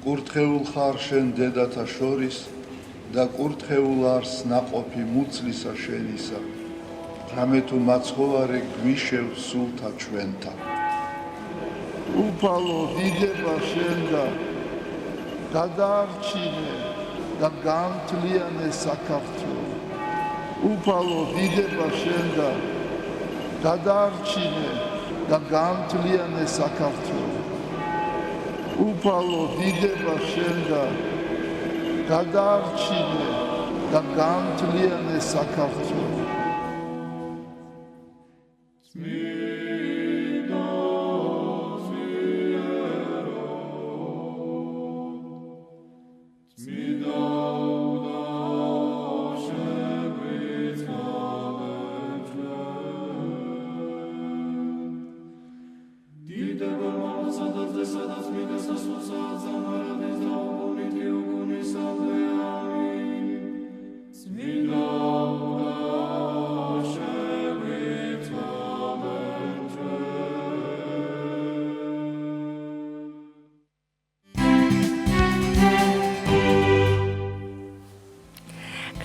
კურთხეულ ხარ შენ დედათა შორის და კურთხეულ არს ნაყოფი მუცლისა შენისა. რამე თუ მაცხოვარე გვიშევ სულთა ჩვენთა. უფალო დიდება შენ და გადაარჩინე და გამთლიანე საქართველო. უფალო დიდება შენ და გადაარჩინე და გამთლიანე საქართველო. უფალო დიდება შენ და გადაარჩინე და გამთლიანე საქართველო.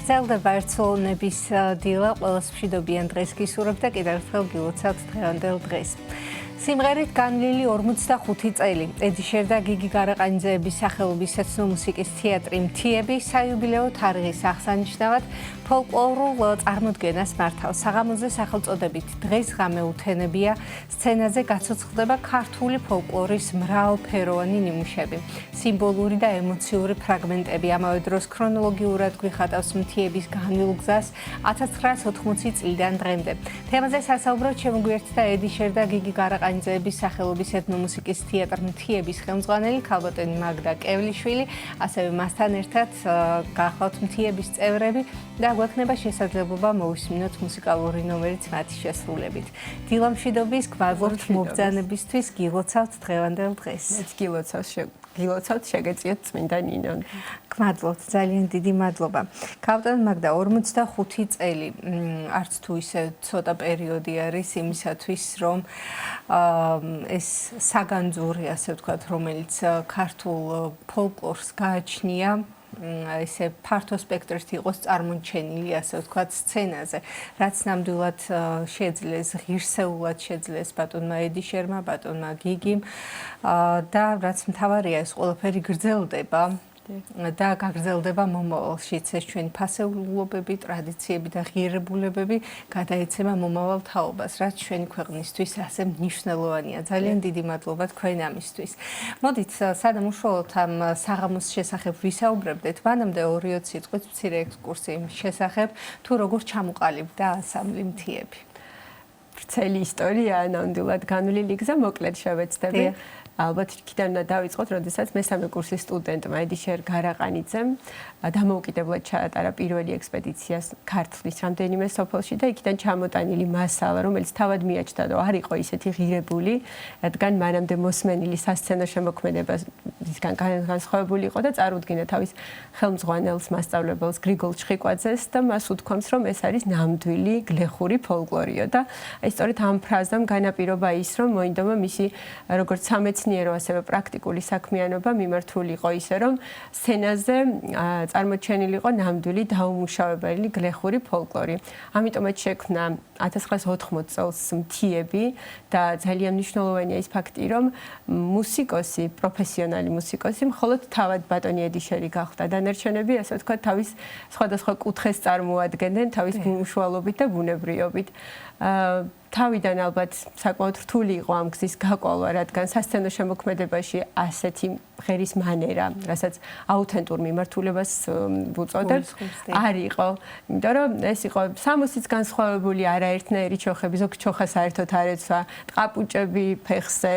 გრძელდება ერთსულოვნების დილა, ყველას მშვიდობიან დღეს გისურვებთ და კიდევ ერთხელ გილოცავთ დღევანდელ დღეს. სიმღერით განვლილი 45 წელი. ედი შერ და გიგი გარაყანიძეების სახელობის ეთნომუსიკის თეატრი მთიები საიუბილეო თარიღის აღსანიშნავად ფოლკლორულ წარმოდგენას მართავს. საღამოზე სახელწოდებით დღეს გამეუთენებია სცენაზე გაცოცხლდება ქართული ფოლკლორის მრავალფეროვანი ნიმუშები. სიმბოლური და ემოციური ფრაგმენტები ამავე დროს ქრონოლოგიურად გვიხატავს მთიების განვლილ გზას 1980 წლიდან დღემდე. თემაზე სასაუბროდ შემოგვიერთდა ედი შერ და გიგი გარაყანიძეების სახელობის ეთნომუსიკის თეატრი მთიების ხელმძღვანელი ქალბატონი მაგდა კევლიშვილი, ასევე მასთან ერთად გახლავთ მთიების წევრები და გვექნება შესაძლებლობა მოვისმინოთ მუსიკალური ნომერიც მათი შესრულებით. დილამშვიდობის გვაგობთ მობრძანებისთვის გილოცავთ დღევანდელ დღეს. გილოცავთ შეგეწიოთ წმინდა ნინო. გმადლობთ, ძალიან დიდი მადლობა. ქალბატონ მაგდა 45 წელი არც თუ ისე ცოტა პერიოდი არის იმისათვის, რომ ეს საგანძური, ასე ვთქვათ, რომელიც ქართულ ფოლკლორს გააჩნია, ესე ფართო სპექტრით იყოს წარმოჩენილი, ასე ვთქვათ, სცენაზე, რაც ნამდვილად შეძლეს, ღირსეულად შეძლეს ბატონმა ედი შერმა, ბატონმა გიგიმ და რაც მთავარია, ეს ყველაფერი გრძელდება და გაგრძელდება მომავალშიც. ეს ჩვენი ფასეულობები, ტრადიციები და ღირებულებები გადაეცემა მომავალ თაობას, რაც ჩვენი ქვეყნისთვის ასე მნიშვნელოვანია. ძალიან დიდი მადლობა თქვენ ამისთვის. მოდით, სანამ უშუალოდ ამ საღამოს შესახებ ვისაუბრებდეთ, მანამდე 2-3 სიტყვით მცირე ექსკურსი შესახებ, თუ როგორ ჩამოყალიბდა ანსამბლი მთიები. ვრცელი ისტორია, ნამდვილად განვლილი გზა, მოკლედ შევეცდები. ალბათ იქიდან დავიწყოთ, როდესაც მესამე კურსის სტუდენტმა ედი შერ გარაყანიძემ დამოუკიდებლად ჩაატარა პირველი ექსპედიცია ქართლის რამდენიმე სოფელში და იქიდან ჩამოტანილი მასალა, რომელიც თავად მიაჩნდა, რომ არ იყო ისეთი ღირებული, რადგან მანამდე მოსმენილი სასცენო შემოქმედებისგან განსხვავებული იყო და წარუდგინა თავის ხელმძღვანელს, მასწავლებელს გრიგოლ ჩხიკვაძეს და მას უთქვამს, რომ ეს არის ნამდვილი გლეხური ფოლკლორიო და აი სწორედ ამ ფრაზამ განაპირობა ის, რომ მოინდომა მისი როგორც სამეცნიერო ასევე პრაქტიკული საქმიანობა მიმართული იყო ისე, რომ სცენაზე წარმოჩენილიყო ნამდვილი დაუმუშავებელი გლეხური ფოლკლორი. ამიტომაც შექმნა 1980 წელს მთიები და ძალიან მნიშვნელოვანია ის ფაქტი, რომ მუსიკოსი, პროფესიონალი მუსიკოსი მხოლოდ თავად ბატონი ედი შერი გახდა. დანარჩენები, ასე ვთქვათ, თავის სხვადასხვა კუთხეს წარმოადგენდნენ, თავის უშუალობით და ბუნებრიობით. თავიდან ალბათ საკმაოდ რთული იყო ამ გზის გაკვალვა, რადგან სასცენო შემოქმედებაში ასეთი ღერის მანერა, რასაც აუთენტურ მიმართულებას ვუწოდებთ, არ იყო. იმიტომ რომ ეს იყო 60-იც განსხვავებული არაერთნაირი ჩოხები, ზოგ ჩოხა საერთოდ არ ეცვა, ტყაპუჭები ფეხზე,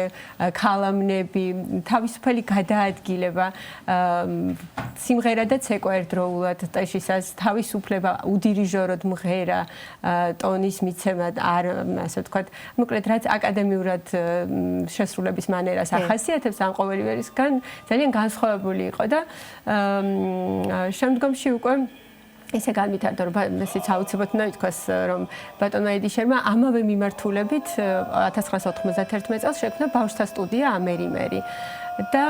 ქალამნები, თავისუფალი გადაადგილება, სიმღერა და ცეკვა ერთდროულად ტეშისას, თავისუფლება, უდირიჟოროდ მღერა, ტონის მიცემა არ ასე ვთქვათ, მოკლედ რაც აკადემიურად შესრულების მანერას ახასიათებს ამ ყოველი ვერისგან ძალიან განსხვავებული იყო და შემდგომში უკვე ისე განვითარდა, რომ ესეც აუცილებლად უნდა ითქვას, რომ ბატონმა ედი შერმა ამავე მიმართულებით 1991 წელს შექმნა ბავშვთა სტუდია ამერიმერი. და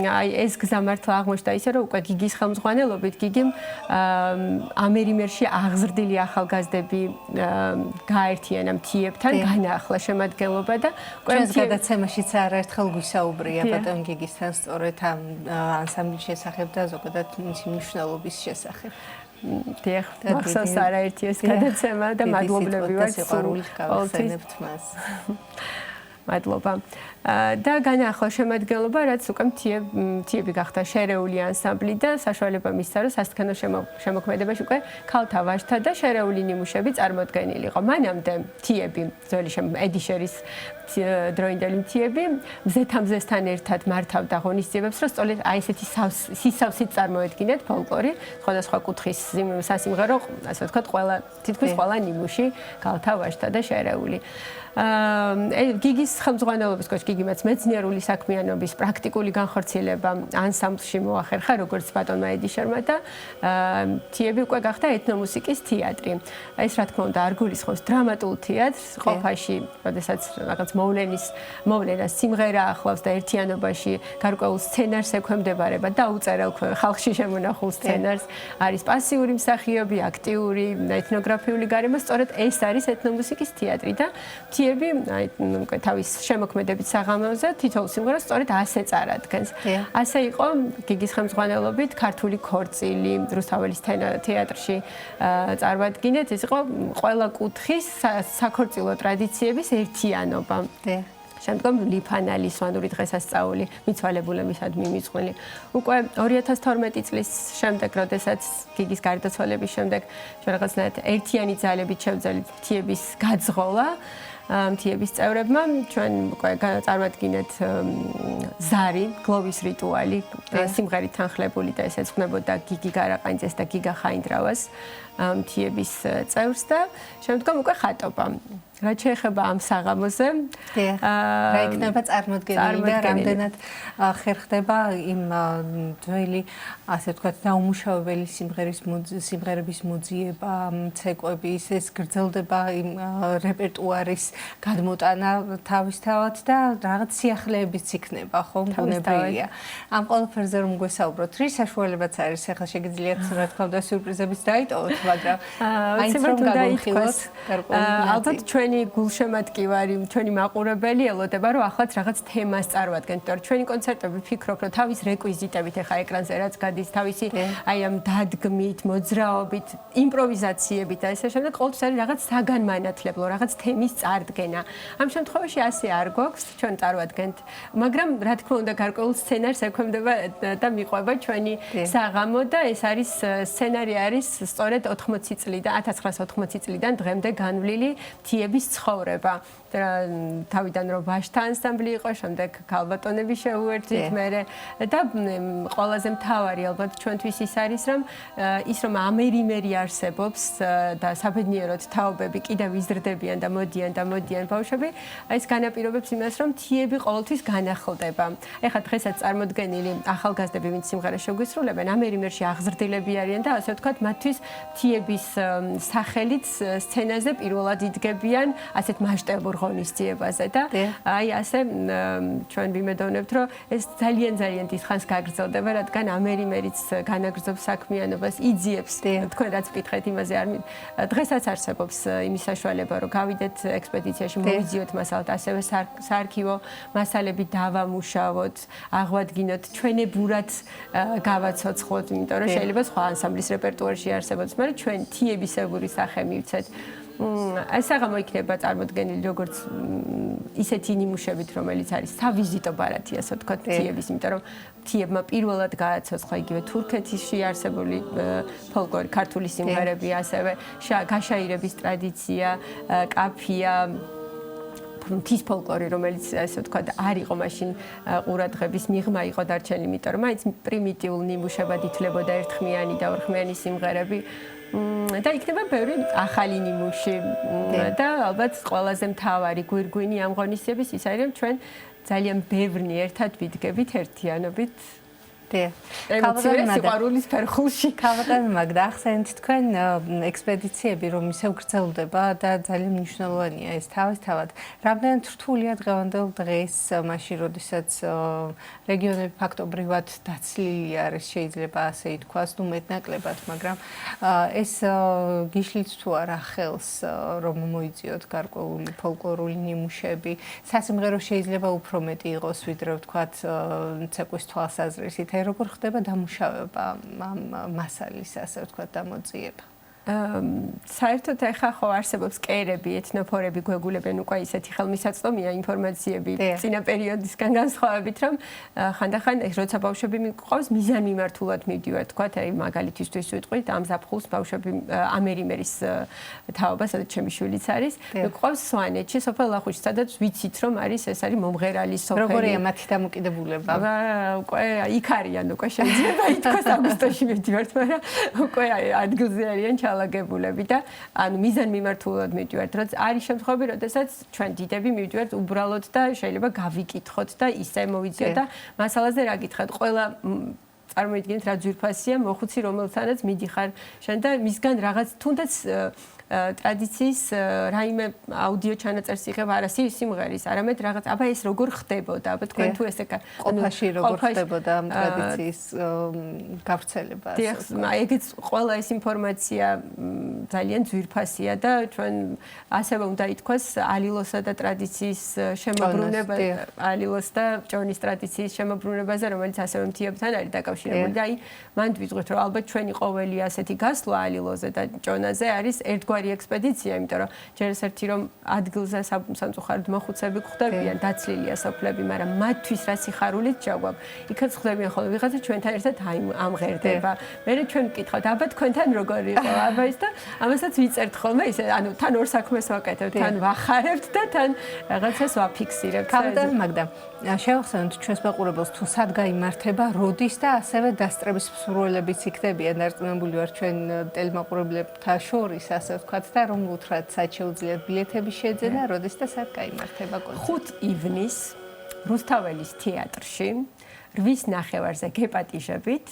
აი ეს გზა მართლა აღმოჩნდა ისე, რომ უკვე გიგის ხელმძღვანელობით გიგიმ ამერიმერში აღზრდილი ახალგაზრდები გააერთიანა მთიებთან, განაახლა შემადგენლობა და ჩვენს გადაცემაშიც არაერთხელ გვისაუბრია ბატონ გიგისთან სწორედ ამ ანსამბლის შესახებ და ზოგადად მისი მნიშვნელობის შესახებ. დიახ, მახსოვს არაერთი ეს გადაცემა და მადლობლები ვართ სიყვარულით გავახსენებთ მას. მადლობა. და განაახლა შემადგენლობა, რაც უკვე მთიები გახდა შერეული ანსამბლი და საშუალება მისცა, რომ სასცენო შემოქმედებაში უკვე ქალთა ვაჟთა და შერეული ნიმუშები წარმოდგენილი იყო. მანამდე მთიები, ძველი ედი შერის დროინდელი მთიები, მზეთამზესთან ერთად მართავდა ღონისძიებებს, რომ სწორედ აი ესეთი სისავსით წარმოედგინეთ ფოლკლორი, სხვადასხვა კუთხის სასიმღერო, ასე ვთქვათ, თითქმის ყველა ნიმუში ქალთა ვაჟთა და შერეული. გიგის ხელმძღვანელობის ქვეშ გიგიმაც მეცნიერული საქმიანობის პრაქტიკული განხორციელება ანსამბლში მოახერხა როგორც ბატონმა ედი შერმა და მთიები უკვე გახდა ეთნომუსიკის თეატრი. ეს რა თქმა უნდა არ გულისხმობს დრამატულ თეატრს, ყოფაში, როდესაც რაღაც მოვლენას სიმღერა ახლავს და ერთიანობაში გარკვეულ სცენარს ექვემდებარება და უწერელ ხალხში შემონახულ სცენარს არის პასიური მსახიობი, აქტიური, ეთნოგრაფიული გარემო, სწორედ ეს არის ეთნომუსიკის თეატრი და თიები, აი თავის შემოქმედებით საღამოზე თითოეულ სიმღერას სწორედ ასე წარადგენს. ასე იყო გიგის ხელმძღვანელობით ქართული ქორწილი რუსთაველის თეატრში წარვადგინეთ. ეს იყო ყველა კუთხის საქორწილო ტრადიციების ერთიანობა. შემდგომ ლიფანალი სვანური დღესასწაული მიცვალებულებისადმი მიწყვლილი. უკვე 2012 წლის შემდეგ, როდესაც გიგის გარდაცვალების შემდეგ რაღაცნაირად ერთიანი ძალებით შევძელით თიების გაძღოლა თიების წევრებმა ჩვენ უკვე წარვადგინეთ ზარი, გლოვის რიტუალი, სიმღერით თანხლებული და ეს ეძღვნებოდა გიგი გარაყანიძეს და გიგა ხაინდრავას თიების წევრს და შემდგომ უკვე ხატობა. რაც შეეხება ამ საღამოზე, რა იქნება წარმოდგენილი და რამდენად ხერხდება იმ ძველი, ასე ვთქვათ, დაუმუშავებელი სიმღერების მოძიება, ცეკვების, ეს გრძელდება იმ რეპერტუარის გადმოტანა თავისთავად და რაღაც სიახლეებიც იქნება, ხო, ბუნებრივია. ამ ყველაფერზე რომ გვესაუბროთ, რის საშუალებაც არის, ახლა შეგიძლიათ რა თქმა უნდა სიურპრიზებიც დაიტოვოთ, მაგრამ აიც რომ გავიხილოთ გარკვეული ალბათ ჩვენი გულშემატკივარი, ჩვენი მაყურებელი ელოდება, რომ ახლაც რაღაც თემას წარვადგენთ, იმიტომ რომ ჩვენი კონცერტები ვფიქრობ, რომ თავის რეკვიზიტებით ახლა ეკრანზე რაც გადის, თავისი აი ამ დადგმით, მოძრაობით, იმპროვიზაციებით და ესე შემდეგ, ყოველთვის არის რაღაც საგანმანათლებლო, რაღაც თემის წარდგენა. ამ შემთხვევაში ასე არ გვაქვს, ჩვენ წარვადგენთ, მაგრამ რა თქმა უნდა, გარკვეულ სცენარს ექვემდება და მიყვება ჩვენი საღამო და ეს არის სცენარი არის სწორედ 80 წლიდან, 1980 წლიდან დღემდე განვლილი თიების ცხოვრება. თავიდან რომ ვაშთა ანსამბლი იყო, შემდეგ ქალბატონები შეუერთდით მერე და ყველაზე მთავარი ალბათ ჩვენთვის ის არის, რომ ამერი-მერი არსებობს და საბედნიეროდ თაობები კიდევ იზრდებიან და მოდიან ბავშვები, ეს განაპირობებს იმას, რომ თიები ყოველთვის განახლდება. ეხლა დღესაც წარმოდგენილი ახალგაზრდები, ვინც სიმღერას შეგვისრულებენ, ამერი-მერში აღზრდილები არიან და ასე ვთქვათ, მათთვის თიების სახელით სცენაზე პირველად იდგებიან ასეთ მასშტაბურ ღონისძიებაზე და აი ასე ჩვენ ვიმედოვნებთ, რომ ეს ძალიან დიდ ხანს გაგრძელდება, რადგან ამერი-მერიც განაგრძობს საქმიანობას, იძიებს თქვენ რაც ვკითხეთ იმაზე არ დღესაც არსებობს იმის საშუალება, რომ გავიდეთ ექსპედიციაში, მოვიძიოთ მასალად ასევე საარქივო მასალები დავამუშავოთ, აღვადგინოთ, ჩვენებურად გავაცოცხლოთ, იმიტომ რომ შეიძლება სხვა ანსამბლის რეპერტუარში არსებობს, მაგრამ ჩვენ თიებისებური სახე მივცეთ. ეს საღამო იქნება წარმოდგენილი როგორც ისეთი ნიმუშებით, რომელიც არის სავიზიტო ბარათი, ასე ვთქვათ, თიების, იმიტომ რომ თიებმა პირველად გააცოცხლა იგივე თურქეთში არსებული ფოლკლორი, ქართული სიმღერები, ასევე გაშაირების ტრადიცია, კაფია, თის ფოლკლორი, რომელიც ასე ვთქვათ, არ იყო მაშინ ყურადღების მიღმა იყო დარჩენილი, იმიტომ რომ მაინც პრიმიტიულ ნიმუშებად ითვლებოდა ერთხმიანი და ორხმიანი სიმღერები. და იქნება ბევრი ახალი ნიმუში და ალბათ ყველაზე მთავარი გვირგვინი ამ ღონისძიების ის არის, რომ ჩვენ ძალიან ბევრნი ერთად ვიდგებით ერთიანობით. ემოციების სიყვარულის ფერხულში. ქალბატონი მაგდა ახსენეთ თქვენ ექსპედიციები რომ ისევ გრძელდება და ძალიან მნიშვნელოვანია ეს თავისთავად. რამდენად რთულია დღევანდელ დღეს, მაშინ როდესაც რეგიონები ფაქტობრივად დაცლილი არის, შეიძლება ასე ითქვას, ნუ მეტნაკლებად, მაგრამ ეს გიშლით თუ არა ხელს რომ მოიწიოთ გარკვეული ფოლკლორული ნიმუშები, სასიმღერო შეიძლება უფრო მეტი იყოს, ვიდრე ვთქვათ ცეკვის თვალსაზრისით. როგორ ხდება დამუშავება ამ მასალის, ასე ვთქვათ, დამოწიება? საერთოდ ახლა ხო არსებობს კერები, ეთნოფორები გვეგულებენ უკვე ისეთი ხელმისაწვდომია ინფორმაციები წინა პერიოდისგან განსხვავებით, რომ ხანდახან როცა ბავშვები მიყვავს, მიზანმიმართულად მივდივართ, თქვათ, აი მაგალითისთვის ვიტყვით, ამ ზაფხულს ბავშვები ამერი-მერის თაობა, სადაც ჩემი შვილიც არის, მიყვავს სვანეთში, სოფელ ლახუში, სადაც ვიცით, რომ არის ეს არის მომღერალი სოფელი. როგორია მათი დამოკიდებულება? უკვე იქ არიან, უკვე შეიძლება ითქვას აგვისტოში მივდივართ, მაგრამ უკვე ადგილზე არიან ალაგებულები და ანუ მიზანმიმართულად მივდივართ, რაც არის შემთხვევები, როდესაც ჩვენ დიდები მივდივართ უბრალოდ და შეიძლება გავიკითხოთ და ისე მოვიძიოთ და მასალაზე რა გითხრათ, ყველა წარმოიდგინეთ რა ძვირფასია მოხუცი, რომელთანაც მიდიხარ შენ და მისგან რაღაც თუნდაც ტრადიციის რაიმე აუდიო ჩანაწერს იღებ არა სიმღერის, არამედ რაღაც აბა ეს როგორ ხდებოდა, აბა თქვენ თუ ესე ყოფაში როგორ ხდებოდა ამ ტრადიციის გავრცელება. დიახ, ეგეც ყველა ეს ინფორმაცია ძალიან ძვირფასია და ჩვენ ასევე უნდა ითქვას ალილოსა და ტრადიციის შემოbrunება, ალილოს და ჭონის ტრადიციის შემოbrunებაზე, რომელიც ასევე მთიებთან არის დაკავშირებული და აი მან ვიძღვით რომ ალბათ ჩვენი ყოველი ასეთი გასვლა ალილოზე და ჭონაზე არის ერთგვარი ექსპედიცია, იმიტომ რომ ჯერ ერთი რომ ადგილზე სამწუხაროდ მოხუცები გვხვდებიან, დაცლილია სოფლები, მაგრამ მათთვის რა სიხარულით ჩაგვაქვს. იქაც ხვდებიან ხოლმე ვიღაცა ჩვენთან ერთად ამღერდება. მე ჩვენ ვკითხავთ, აბა თქვენთან როგორ იყო? აბა ის და ამასაც ვიწერთ ხოლმე ისე, ანუ თან ორ საქმეს ვაკეთებთ, თან ვახარებთ და თან რაღაცას ვაფიქსირებთ. კაპიტანი მაგდა, შევახსენოთ ჩვენს მაყურებელს თუ სად გაიმართება, როდის და ასევე დასწრების მსურველებიც იქნებიან დარწმუნებული ვარ ჩვენ ტელემაყურებლებთან შორის, ასე ვთქვათ და რომ უთხრათ სად შეუძლიათ ბილეთების შეძენა, როდის და სად გაიმართება კონცერტი. 5 ივნის რუსთაველის თეატრში 8:30-ზე გეპატიჟებით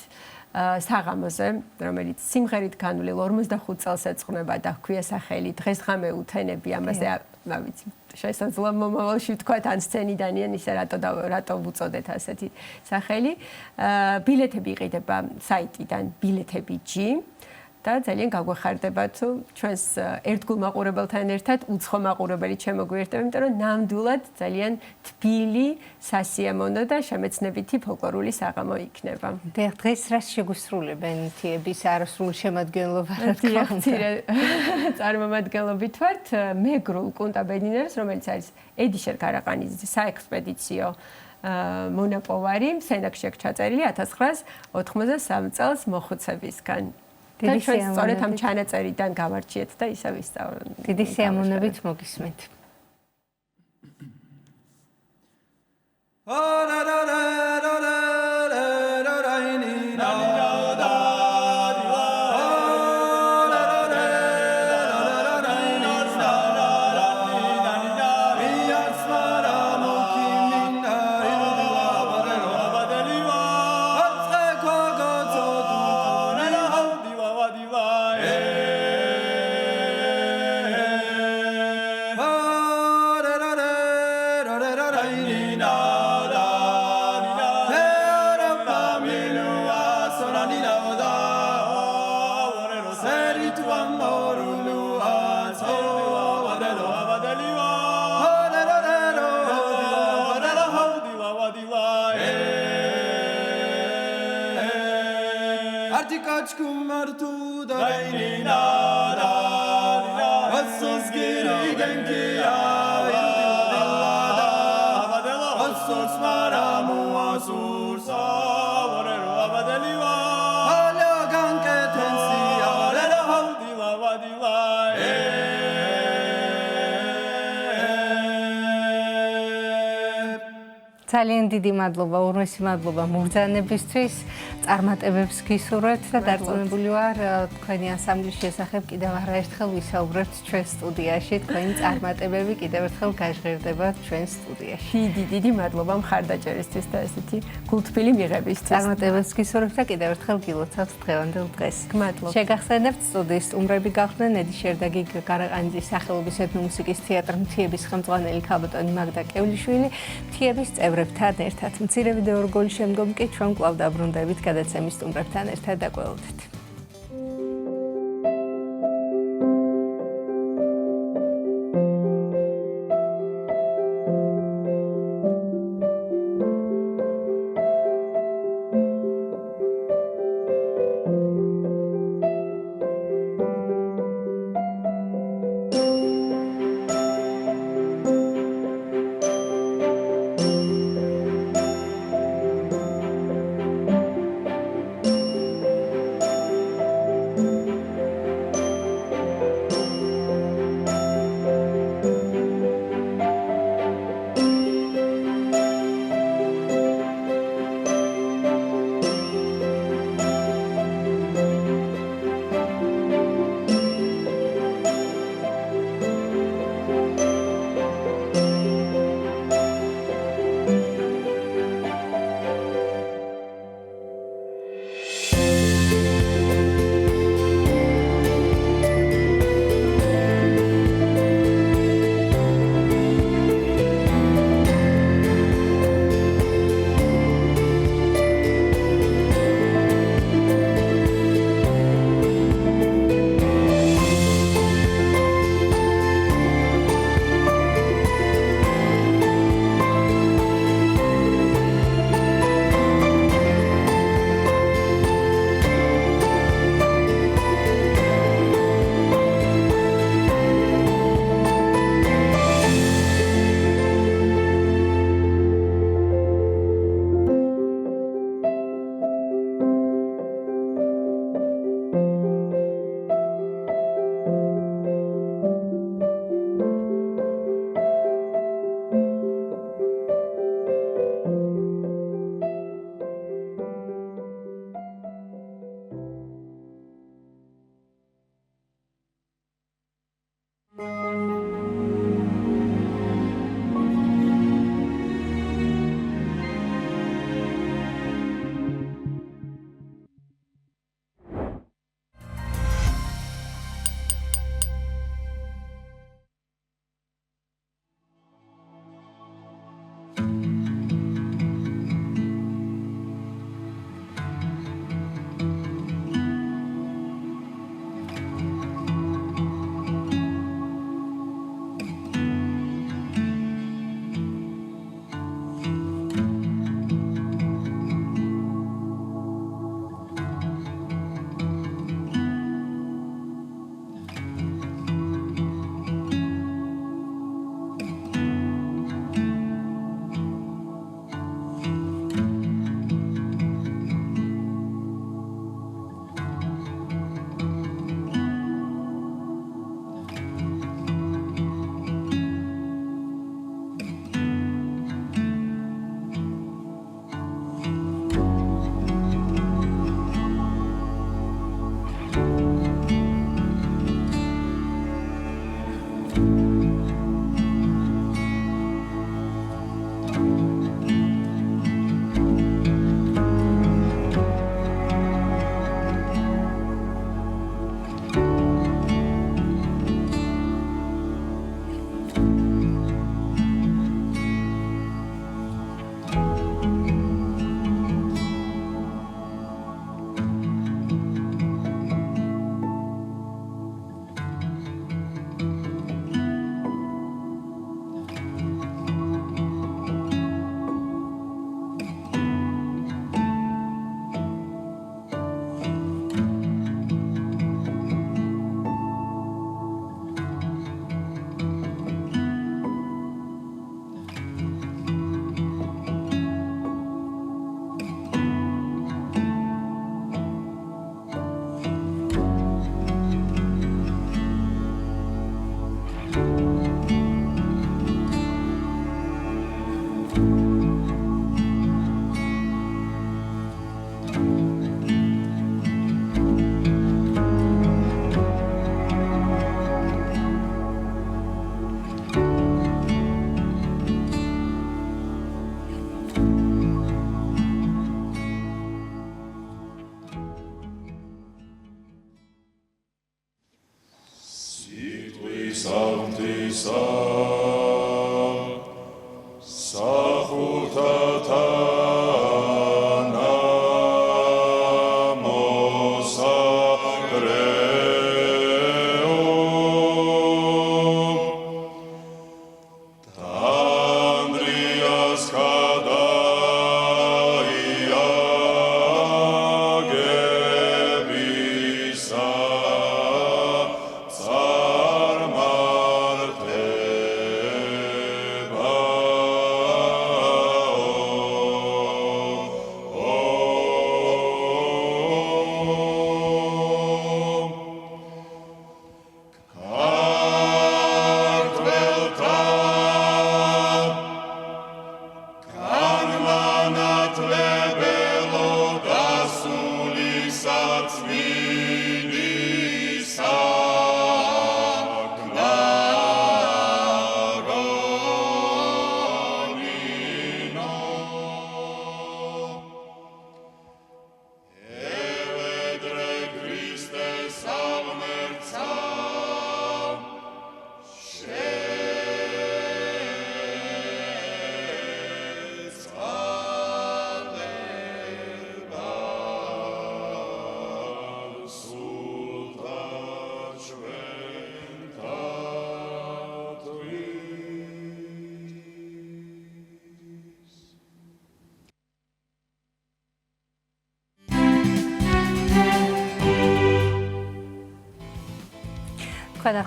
საღამოზე, რომელიც სიმღერით განვლილ 45 წელს ეწყნება და ჰქვია სახელი დღესღამე უთენები, ამაზე რა ვიცი, შესაძლოა მომავალში ვთქვათ ან სცენიდანიან ისე რატო უწოდეთ ასეთი სახელი. ბილეთები იყიდება საიტიდან biletebg და ძალიან გაგვეხარდება თუ ჩვენს ერთგულ მაყურებელთან ერთად უცხო მაყურებელი შემოგვიერთდება, იმიტომ რომ ნამდვილად ძალიან თბილი, სასიამოვნო და შემეცნებითი ფოლკლორული საღამო იქნება. დიახ, დღეს რა შეგუსრულებენ თიების არასრული შემადგენლობა რა თქმა დიახ, უნდა. მცირე წარმომადგენლობით ვართ მეგრულ კუნტა ბედნიერს, რომელიც არის ედიშერ გარაყანიძის საექსპედიციო მონაპოვარი, სენაკში ჩაწერილი 1993 წელს მოხუცებისგან. და ჩვენ სწორედ ამ ჩანაწერიდან გავარჩიეთ და ისე ვისწავლეთ. დიდი სიამოვნებით მოგისმენთ. ძალიან დიდი მადლობა, ურმესი მადლობა მუბრძანებისთვის, წარმატებებს გისურვებთ და დარწმუნებული ვარ, თქვენი ანსამბლის შესახებ კიდევ არაერთხელ ვისაუბრებთ ჩვენ სტუდიაში, თქვენი წარმატებები კიდევ ერთხელ გაჟღერდება ჩვენ სტუდიაში. დიდი მადლობა მხარდაჭერისთვის და ესეთი გულთბილი მიღებისთვის. წარმატებებს გისურვებთ და კიდევ ერთხელ გილოცავთ დღევანდელ დღეს. მადლობა. შეგახსენებთ სტუდიის სტუმრები გახდნენ ედიშერ და გიგ გარაყანიძის სახელობის ეთნომუსიკის თეატრ მთიების ხელმძღვანელი ქალბატონი მაგდა კევლიშვილი, მთიების წევრებთან ერთად. მცირე ვიდეო რგოლის შემდგომ კი ჩვენ კვლავ დაბრუნდებით გადაცემის სტუმრებთან ერთად დაკვეულდით.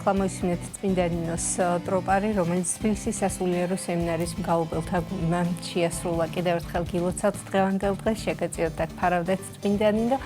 ახლა მოისმინეთ წმინდა ნინოს ტროპარი, რომელიც თბილისის სასულიერო სემინარის მგალობელთა გუნდმა შეასრულა. კიდევ ერთხელ გილოცავთ დღევანდელ დღეს, შეგეწიოთ და ფარავდეთ წმინდა ნინო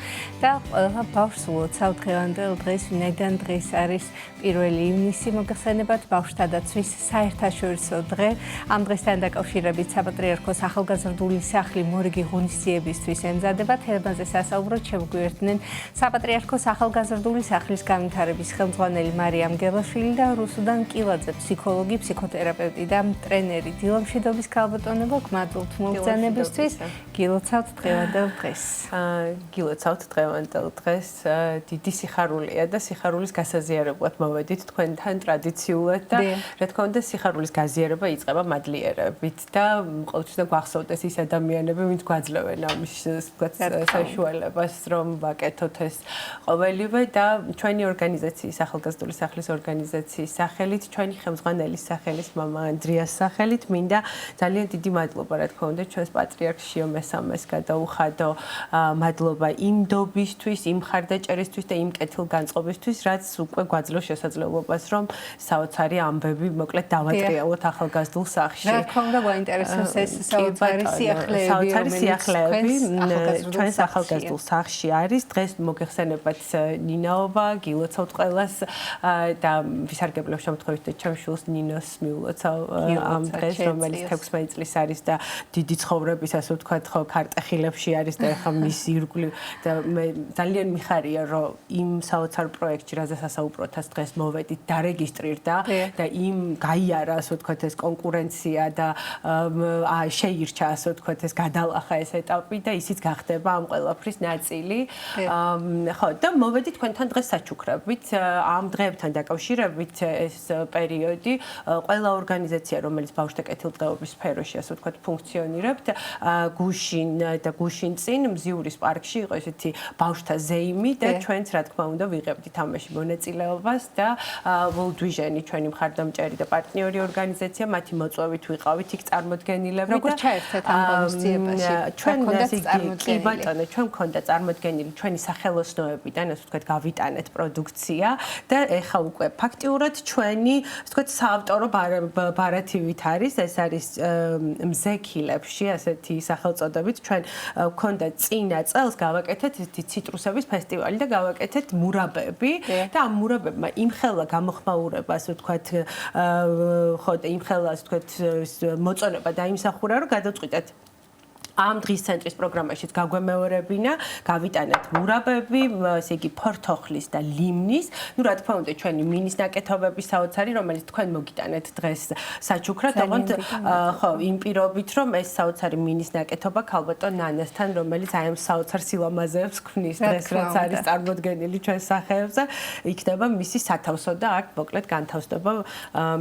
და ყველა ბავშვს ულოცავთ დღევანდელ დღეს, ვინაიდან დღეს არის 1 ივნისი მოგხსენებათ ბავშვთა დაცვის საერთაშორისო დღე. ამ დღესთან დაკავშირებით საპატრიარქოს ახალგაზრდული სახლი მორიგი ღონისძიებისთვის ემზადება. თემაზე სასაუბროდ შემოგვიერთდნენ საპატრიარქოს ახალგაზრდული სახლის განვითარების ხელმძღვანელი მარიამ გელაშვილი და რუსუდან კილაძე, ფსიქოლოგი, ფსიქოთერაპევტი და ტრენერი. დილომშვიდობის ქალბატონებო, გმადლობთ მოგზაურობისთვის. გილოცავთ დღევანდელ დღეს. გილოცავთ დღევანდელ დღეს. დიდი სიხარულია და სიხარულის გასაზიარებლად მოვედით თქვენთან ტრადიციულად და რა თქმა უნდა სიხარულის გაზიარება იწყება მადლიერებით და ყოველთვის უნდა გვახსოვდეს ის ადამიანები, ვინც გვაძლევენ ამის საშუალებას, რომ ვაკეთოთ ეს ყოველივე და ჩვენი ორგანიზაციის ახალგაზრდული სახლის ორგანიზაციის სახელით, ჩვენი ხელმძღვანელის სახელით, მამა ანდრიას სახელით, მინდა ძალიან დიდი მადლობა რა თქმა უნდა ჩვენს პატრიარქ შიო მესამეს გადაუხადო მადლობა იმ დობისთვის, იმ მხარდაჭერისთვის და იმ კეთილგანწყობისთვის, რაც უკვე გვაძლევს შესაძლებლობას, რომ საოცარი ამბები მოკლედ დავატრიალოთ ახალგაზრდულ სახლში. რა თქმა უნდა, გვაინტერესებს ეს საოცარი სიახლეები, ჩვენს ახალგაზრდულ სახლში არის. დღეს მოგეხსენებათ ნინაობა, გილოცავთ ყველას და ვისარგებლებ შემთხვევით და ჩემს შვილს ნინოს მიულოცავ ამ დღეს, რომელიც 16 წლის არის და დიდი ცხოვრების, ასე ვთქვათ, ხო, ქარტეხილებში არის და ახლა მის ირგვლივ და მე ძალიან მიხარია, რომ იმ საოცარ პროექტში, რაზეც ასაუბროთ დღეს მოვედით, დარეგისტრირდა და იმ გაიარა, ასე ვთქვათ, ეს კონკურენცია და შეირჩა, ასე ვთქვათ, ეს გადალახა ეს ეტაპი და ისიც გახდება ამ ყველაფრის ნაწილი. ხო, და მოვედით თქვენთან დღეს საჩუქრებით, ამ დღეებთან დაკავშირებით ეს პერიოდი ყველა ორგანიზაცია, რომელიც ბავშვთა კეთილდღეობის სფეროში, ასე ვთქვათ, ფუნქციონირებთ, გუშინ და გუშინ წინ მზიურის პარკში იყო ესეთი ბავშვთა ზეიმი და ჩვენც რა თქმა უნდა ვიღებდით ამაში მონაწილეობას და World Vision-ი ჩვენი მხარდამჭერი და პარტნიორი ორგანიზაცია, მათი მოწვევით ვიყავით იქ წარმოდგენილები და როგორ ჩაერთეთ ამ ღონისძიებაში? ჩვენ კი ბატონო, ჩვენ მქონდა წარმოდგენილი ჩვენი სახელოსნოებიდან, ასე ვთქვათ, გავიტანეთ პროდუქცია და ეხლა უკვე ფაქტიურად ჩვენი, ასე ვთქვათ, საავტორო ბარათივით არის, ეს არის მზექილებში, ასეთი სახელწოდებით. ჩვენ მქონდა წინა წელს გავაკეთეთ ესეთი ციტრუსების ფესტივალი და გავაკეთეთ მურაბები და ამ მურაბებმა იმხელა გამოხმაურება, ასე ვთქვათ, ხო და იმხელა, ასე ვთქვათ, მოწონება დაიმსახურა, რომ გადავწყვიტეთ ამ დღის ცენტრის პროგრამაშიც გაგვემეორებინა, გავიტანეთ მურაბები, ესე იგი ფორთოხლის და ლიმნის. ნუ რა თქმა უნდა, ჩვენი მინის ნაკეთობების საოცარი, რომელიც თქვენ მოგიტანეთ დღეს საჩუქრად, ოღონდ ხო, იმ პირობით, რომ ეს საოცარი მინის ნაკეთობა ქალბატონ ნანასთან, რომელიც აი ამ საოცარ სილამაზეებს ქმნის დღეს, რაც არის წარმოდგენილი ჩვენ სახეებზე, იქნება მისი სათავსო და აქ მოკლედ განთავსდება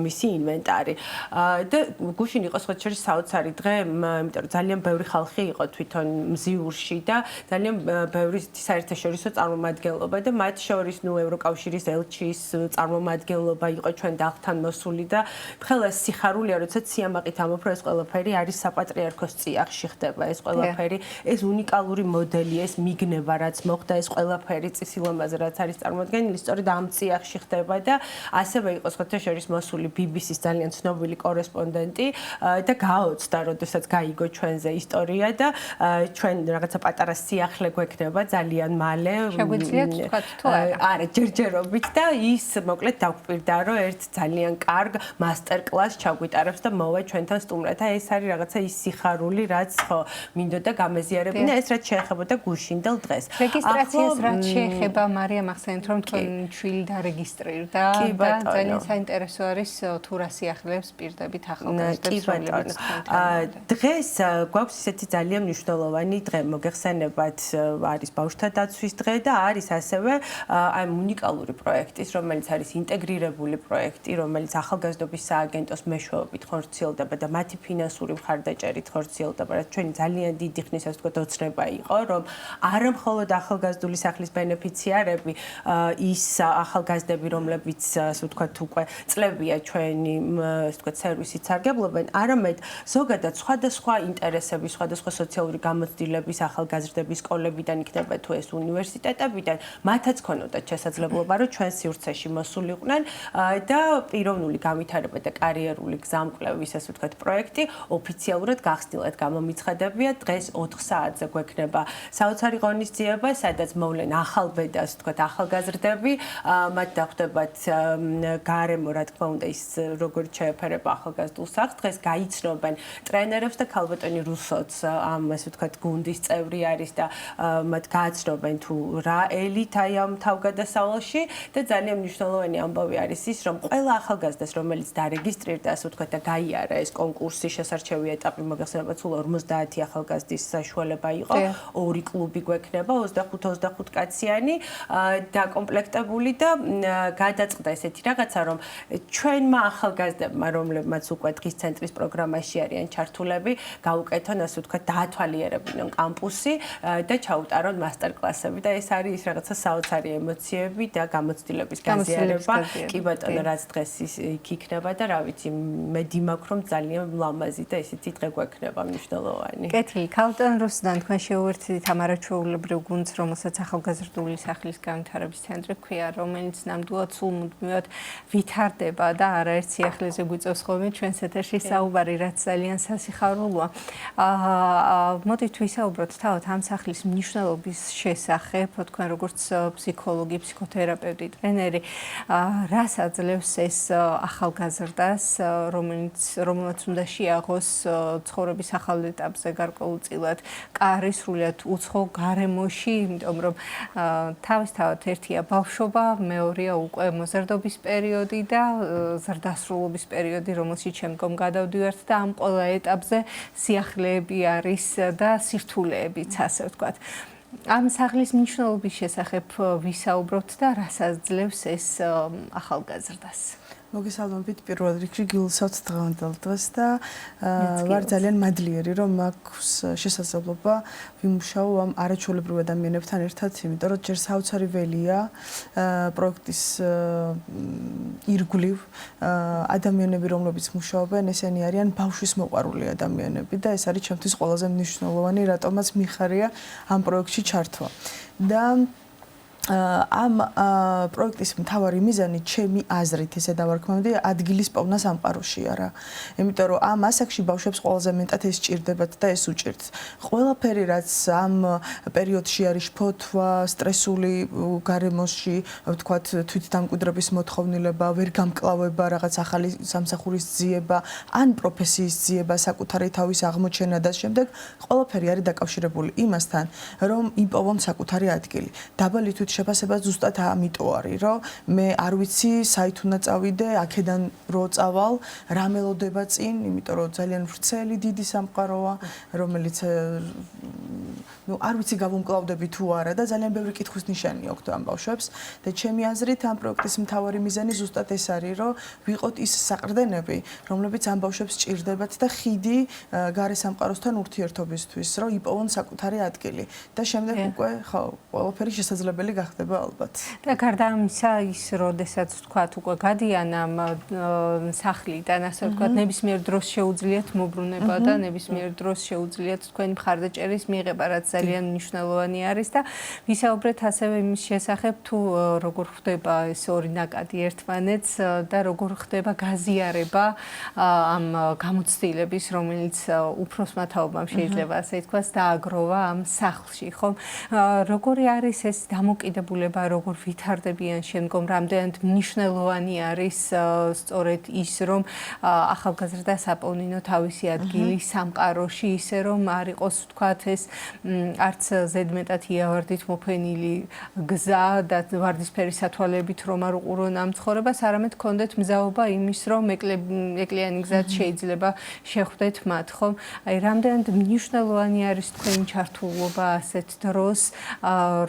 მისი ინვენტარი. და გუშინ იყო სხვადასხვა საოცარი დღე, იმიტომ რომ ძალიან ბევრი ხალხი იყო თვითონ მზიურში და ძალიან ბევრი საერთაშორისო წარმომადგენლობა და მათ შორის ნუ ევროკავშირის ელჩის წარმომადგენლობა იყო ჩვენ დაღთან მოსული და ხელა სიხარულია, როცა სიამაყით ამოფრა ეს ყველაფერი არის საპატრიარქოს წიაღში ხდება ეს ყველაფერი, ეს უნიკალური მოდელი, ეს მიგნება, რაც მოხდა, ეს ყველაფერი სილამაზე, რაც არის წარმოდგენილი, სწორედ ამ წიაღში ხდება და ასევე იყო სხვადასხვა მოსული BBC-ის ძალიან ცნობილი კორესპონდენტი და გაოცდა, როდესაც გაიგო ჩვენზე ისტორია და ჩვენ რაღაცა პატარა სიახლე გვექნება ძალიან მალე. შეგვიძლიათ ვთქვათ თუ არა, ჯერჯერობით და ის მოკლედ დაგვპირდა, რომ ერთ ძალიან კარგ მასტერკლასს ჩაგვიტარებს და მოვა ჩვენთან სტუმრად. ეს არის რაღაცა ის სიხარული, რაც ხო მინდოდა გამეზიარებინა, ეს რაც შეეხებოდა გუშინდელ დღეს. რეგისტრაციას რაც შეეხება, მარიამ ახსენეთ, რომ თქვენ შვილი დარეგისტრირდა და ძალიან საინტერესო არის თუ რა სიახლეებს პირდებით ახალგაზრდებს, რომლებიც დღეს გვაქვს ისეთი ძალიან მნიშვნელოვანი დღე, მოგეხსენებათ, არის ბავშვთა დაცვის დღე და არის ასევე აი უნიკალური პროექტის, რომელიც არის ინტეგრირებული პროექტი, რომელიც ახალგაზრდობის სააგენტოს მეშვეობით ხორციელდება და მათი ფინანსური მხარდაჭერით ხორციელდება, რაც ჩვენი ძალიან დიდი ხნის ასე ვთქვათ ოცნება იყო, რომ არა მხოლოდ ახალგაზრდული სახლის ბენეფიციარები, ის ახალგაზრდები, რომლებიც ასე ვთქვათ უკვე წლებია ჩვენი ასე ვთქვათ სერვისით სარგებლობენ, არამედ ზოგადად სხვადასხვა ინტერესების, სხვადასხვა სოციალური გამოცდილების ახალგაზრდები სკოლებიდან იქნება თუ ეს უნივერსიტეტებიდან, მათაც ქონოდათ შესაძლებლობა, რომ ჩვენ სივრცეში მოსულიყვნენ და პიროვნული განვითარება და კარიერული გზამკვლევის ასე ვთქვათ პროექტი ოფიციალურად გახსნილად გამომიცხადებია. დღეს 4 საათზე გვექნება საოცარი ღონისძიება, სადაც მოვლენ ახალბედა ასე ვთქვათ ახალგაზრდები, მათ დახვდებათ გარემო, რა თქმა უნდა, ის როგორ შეეფერება ახალგაზრდულ სახლს. დღეს გაიცნობენ ტრენერებს და ქალბატონი რუსოც ამ ასე ვთქვათ გუნდის წევრი არის და მათ გააცნობენ თუ რა ელით აი ამ თავგადასავალში და ძალიან მნიშვნელოვანი ამბავი არის ის, რომ ყველა ახალგაზრდას, რომელიც დარეგისტრირდა, ასე ვთქვათ და გაიარა ეს კონკურსი, შესარჩევი ეტაპი, მოგეხსენებათ, სულ 50 ახალგაზრდის საშუალება იყო, 2 კლუბი გვექნება, 25 კაციანი დაკომპლექტებული და გადაწყდა ესეთი რაღაცა, რომ ჩვენმა ახალგაზრდებმა, რომლებმაც უკვე დღის ცენტრის პროგრამაში არიან ჩართულები, გაუკეთონ, ასე ვთქვათ, დაათვალიერებინონ კამპუსი და ჩაუტარონ მასტერკლასები და ეს არის ის რაღაცა საოცარი ემოციები და გამოცდილების გაზიარება. კი ბატონო, რაც დღეს იქ იქნება და რა ვიცი, მე დიმაქვს, რომ ძალიან ლამაზი და ესეთი დღე გვექნება მნიშვნელოვანი. კეთილი, ქალბატონ რუსლან, თქვენ შეუერთდით ამ არაჩვეულებრივ გუნდს, რომელსაც ახალგაზრდული სახლის განვითარების ცენტრი ჰქვია, რომელიც ნამდვილად სულ მუდმივად ვითარდება და არაერთ სიახლეზე გვიწევს ხოლმე ჩვენს ეთერში საუბარი, რაც ძალიან სასიხარულოა. მოდით ვისაუბროთ თავად ამ სახლის მნიშვნელობის შესახებ, თქვენ როგორც ფსიქოლოგი, ფსიქოთერაპევტი, ტრენერი, რას აძლევს ეს ახალგაზრდას, რომელმაც უნდა შეაღოს ცხოვრების ახალ ეტაპზე გარკვეულწილად, კარი სრულიად უცხო გარემოში, იმიტომ რომ თავისთავად ერთია ბავშვობა, მეორეა უკვე მოზარდობის პერიოდი და ზრდასრულობის პერიოდი, რომელშიც შემდგომ გადავდივართ და ამ ყველა ეტაპზე სიახლეები არის და სირთულეებიც, ასე ვთქვათ. ამ სახლის მნიშვნელობის შესახებ ვისაუბროთ და რას აძლევს ეს ახალგაზრდას. მოგესალმებით პირველ რიგში გილოცავთ დღევანდელ დღეს და ვარ ძალიან მადლიერი, რომ მაქვს შესაძლებლობა ვიმუშაო ამ არაჩვეულებრივ ადამიანებთან ერთად, იმიტომ რომ ჯერ საოცარი ველია პროექტის ირგვლივ ადამიანები, რომლებიც მუშაობენ, ესენი არიან ბავშვის მოყვარული ადამიანები და ეს არის ჩემთვის ყველაზე მნიშვნელოვანი, რატომაც მიხარია ამ პროექტში ჩართვა. და ამ პროექტის მთავარი მიზანი ჩემი აზრით ესე დავარქმევდი ადგილის პოვნა სამყაროში არა. იმიტომ რომ ამ ასაკში ბავშვებს ყველაზე მეტად ეს ჭირდებათ და ეს უჭირთ. ყველაფერი რაც ამ პერიოდში არის შფოთვა, სტრესული გარემოში, ვთქვათ, თვითდამკვიდრების მოთხოვნილება, ვერ გამკლავება, რაღაც ახალი სამსახურის ძიება, ან პროფესიის ძიება, საკუთარი თავის აღმოჩენა და შემდეგ ყველაფერი არის დაკავშირებული იმასთან, რომ იპოვონ საკუთარი ადგილი. დაბალი შეფასება ზუსტად ამიტომ არის, რომ მე არ ვიცი, საით უნდა წავიდე, აქედან რო წავალ, რა მელოდება წინ, იმიტომ რომ ძალიან ვრცელი დიდი სამყაროა, რომელიც არ ვიცი გავუმკლავდები თუ არა და ძალიან ბევრი კითხვის ნიშანი აქვს ამ ბავშვებს და ჩემი აზრით ამ პროექტის მთავარი მიზანი ზუსტად ეს არის, რომ ვიყოთ ის საყრდენები, რომლებიც ამ ბავშვებს ჭირდებათ და ხიდი გარე სამყაროსთან ურთიერთობისთვის, რომ იპოვონ საკუთარი ადგილი და შემდეგ უკვე ხო, ყველაფერი შესაძლებელი გახდება ალბათ. და გარდა ამისა, ის როდესაც ვთქვათ, უკვე გადიან ამ სახლიდან, ასე ვთქვათ, ნებისმიერ დროს შეუძლიათ მოbrunება და ნებისმიერ დროს შეუძლიათ თქვენი მხარდაჭერის მიღება, რაც ძალიან მნიშვნელოვანი არის და ვისაუბრეთ ასევე იმის შესახებ, თუ როგორ ხდება ეს ორი ნაკადი ერთმანეთს და როგორ ხდება გაზიარება ამ გამოცდილების, რომელიც უფროსმა თაობამ შეიძლება ასე ითქვას, დააგროვა ამ სახლში, ხომ? როგორი არის ეს დამოკიდებულება, როგორ ვითარდებიან შემდგომ, რამდენად მნიშვნელოვანი არის სწორედ ის, რომ ახალგაზრდას აპოვნინო თავისი ადგილი სამყაროში, ისე რომ არ იყოს, ვთქვათ, ეს არც ზედმეტად იავარდით მოფენილი გზა და ვარდისფერი სათვალებით რომ არ უყურონ ამ ცხოვრებას, არამედ კონდეთ მზაობა იმის, რომ ეკლიანი გზად შეიძლება შეხვდეთ მათ, ხომ? აი, რამდენად მნიშვნელოვანი არის თქვენი ჩართულობა ასეთ დროს,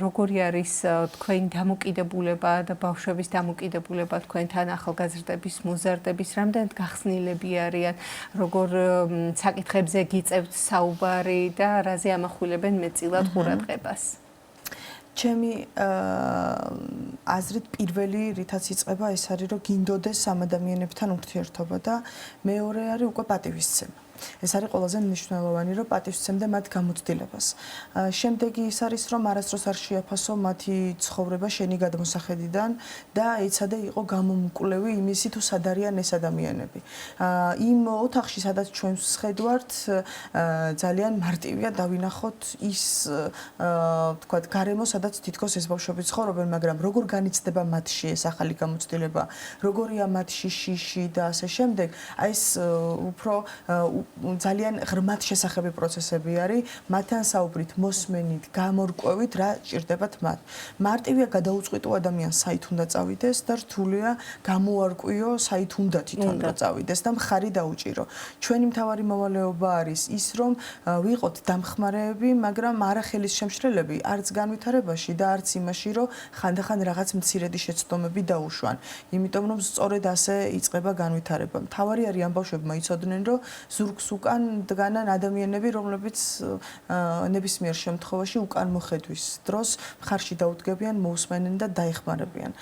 როგორი არის თქვენი დამოკიდებულება და ბავშვების დამოკიდებულება თქვენთან ახალგაზრდების მოზარდების, რამდენად გახსნილები არიან, როგორ საკითხებზე გიწევთ საუბარი და რაზე ამახვილებენ მეტწილად ყურადღებას. ჩემი აზრით პირველი რითაც იწყება ეს არის რომ გინდოდეს ამ ადამიანებთან ურთიერთობა და მეორე არის უკვე პატივისცემა. ეს არის ყველაზე მნიშვნელოვანი, რომ პატივისცემდე მათ გამოცდილებას. შემდეგი ის არის, რომ არასდროს არ შეაფასო მათი ცხოვრება შენი გადმოსახედიდან და ეცადე იყო გამომკვლევი იმისი თუ სად არიან ეს ადამიანები. იმ ოთახში, სადაც ჩვენ ვხედავთ, ძალიან მარტივია დავინახოთ ის, ვთქვათ, გარემო, სადაც თითქოს ეს ბავშვები ცხოვრობენ, მაგრამ როგორ განიცდება მათში ეს ახალი გამოცდილება, როგორია მათში შიში და ასე შემდეგ, აი ეს უფრო ძალიან ღრმად შესახები პროცესები არის, მათთან საუბრით, მოსმენით, გამორკვევით, რა ჭირდებათ მათ. მარტივია გადაუწყვიტო ადამიანს საით უნდა წავიდეს და რთულია გამოარკვიო საით უნდა თვითონ რა წავიდეს და მხარი დაუჭირო. ჩვენი მთავარი მოვალეობა არის ის, რომ ვიყოთ დამხმარეები, მაგრამ არა ხელის შემშრელები, არც განვითარებაში და არც იმაში, რომ ხანდახან რაღაც მცირედი შეცდომები დაუშვან. იმიტომ რომ სწორედ ასე იწყება განვითარება. მთავარი არის ამ ბავშვებმა იცოდნენ, რომ ზურგს უკან დგანან ადამიანები, რომლებიც ნებისმიერ შემთხვევაში უკან მოხედვის დროს მხარში დაუდგებიან, მოусმენენ და დაეხმარებიან.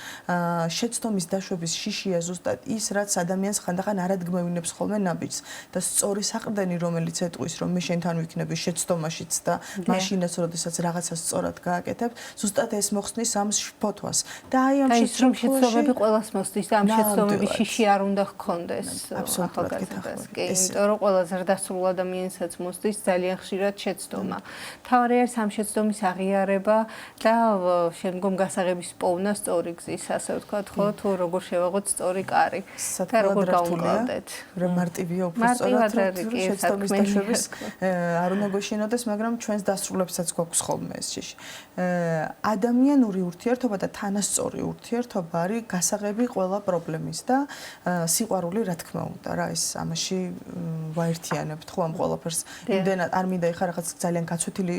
შეცდომის დაშვების შიშია ზუსტად ის, რაც ადამიანს ხანდახან არადგმევინებს ხოლმე ნაბიჯს და სწორი საყრდენი, რომელიც ეტყვის, რომ მე შენთან ვიქნები შეცდომაშიც და მაშინაც, როდესაც რაღაცას სწორად გააკეთებ, ზუსტად ეს მოხსნის ამ შფოთვას. და აი ამ შეცდომები ყველას მოსდის და ამ შეცდომების შიში არ უნდა ჰქონდეს ახალგაზრდას. კი, იმიტომ რომ ყველაზე ზრდასრულ ადამიანსაც მოსდის ძალიან ხშირად შეცდომა. თავარი არის ამ შეცდომის აღიარება და შემდგომ გასაღების პოვნა სწორი გზის, ასე ვთქვათ, ხო, თუ როგორ შევაღოთ სწორი კარი და როგორ გავუმკლავდეთ. რა მარტივია უფრო სწორად შეცდომის დაშვების არ უნდა გვეშინოდეს, მაგრამ ჩვენს დასრულებსაც გვაქვს ხოლმე ეს შიში. ადამიანური ურთიერთობა და თანასწორი ურთიერთობა არის გასაღები ყველა პრობლემის და სიყვარული, რა თქმა უნდა, რა ის ამაში ვაერთიანებთ ხო ამ ყველაფერს. იმდენად არ მინდა ეხლა რაღაც ძალიან გაცვეთილი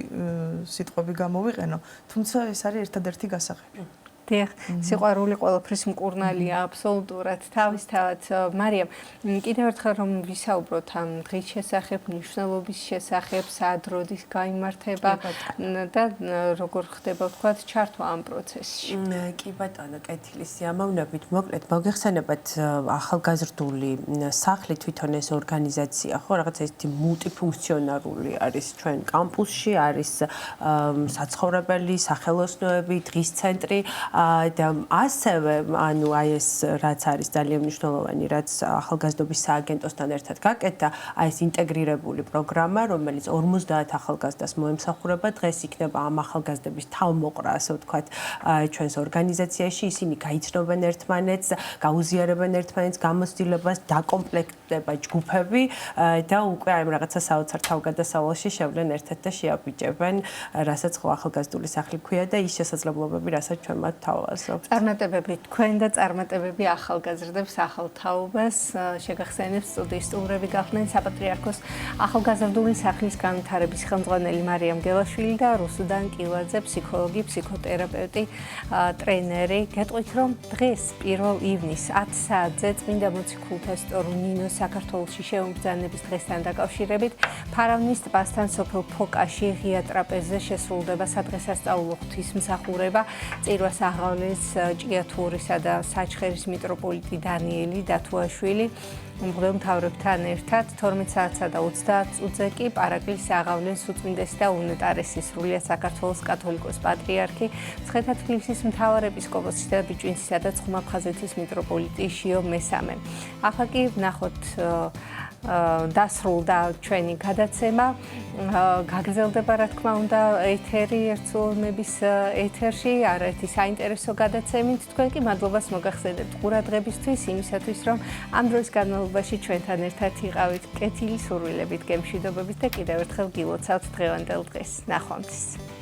სიტყვები გამოვიყენო, თუმცა ეს არის ერთადერთი გასაღები. დიახ, სიყვარული ყველაფრის მკურნალია აბსოლუტურად. თავისთავად, მარიამ, კიდევ ერთხელ რომ ვისაუბროთ ამ დღის შესახებ, მნიშვნელობის შესახებ, სად როდის გაიმართება და როგორ ხდება ვთქვათ ჩართვა ამ პროცესში. კი ბატონო, კეთილი სიამოვნებით. მოკლედ, მოგეხსენებათ ახალგაზრდული სახლი თვითონ ეს ორგანიზაცია, ხო, რაღაც ესეთი მულტიფუნქციონალური არის ჩვენ კამპუსში, არის საცხოვრებელი, სახელოსნოები, დღის ცენტრი და ასევე ანუ აი ეს რაც არის ძალიან მნიშვნელოვანი, რაც ახალგაზრდობის სააგენტოსთან ერთად გაკეთდა, აი ეს ინტეგრირებული პროგრამა, რომელიც 50 ახალგაზრდას მოემსახურება, დღეს იქნება ამ ახალგაზრდების თავმოყრა, ასე ვთქვათ, ჩვენს ორგანიზაციაში, ისინი გაიცნობენ ერთმანეთს, გაუზიარებენ ერთმანეთს გამოცდილებას, დაკომპლექტდება ჯგუფები და უკვე აი რაღაცა საოცარ თავგადასავალში შევლენ ერთად და შეაბიჯებენ, რასაც ხო ახალგაზრდული სახლი ქვია და ის შესაძლებლობები, რასაც ჩვენ მათ თავაზობთ. წარმატებები თქვენ და წარმატებები ახალგაზრდებს ახალ თაობას შეგახსენებს სტუდიის სტუმრები გახდნენ საპატრიარქოს ახალგაზრდული სახლის განვითარების ხელმძღვანელი მარიამ გელაშვილი და რუსუდან კილაძე, ფსიქოლოგი, ფსიქოთერაპევტი, ტრენერი. გეტყვით რომ დღეს 1 ივნისს 10 საათზე წმინდა მოციქულთა სტორ ნინოს საქართველოში შეუმბრძანების დღესთან დაკავშირებით ფარავნის ტბასთან სოფელ ფოკაში ღია ტრაპეზზე შესრულდება სადღესასწაულო ღვთისმსახურება. წირვას აღავლეს ჭიათურისა და საჩხერის მიტროპოლიტი დანიელი დათუაშვილი. მღვდელმთავრებთან ერთად 12 საათსა და 30 წუთზე კი პარაკლիս აღავლეს უწმინდესი და უნეტარესი სრულიად საქართველოს კათოლიკოს პატრიარქი, მცხეთა-თბილისის მთავარ ეპისკოპოსი და ბიჭვინცისა და ცხუმა-ფხაზეთის მიტროპოლიტი შიო მესამე. ახლა კი ვნახოთ დასრულდა ჩვენი გადაცემა. გაგრძელდება რა თქმა უნდა ეთერი ერთსულმების ეთერში, არაერთი საინტერესო გადაცემით. თქვენ კი მადლობას მოგახსენებთ ყურადღებისთვის, იმისათვის რომ ამ დროის განმავლობაში ჩვენთან ერთად იყავით. კეთილი სურვილებით, გემშვიდობებით და კიდევ ერთხელ გილოცავთ დღევანდელ დღეს. ნახვამდის.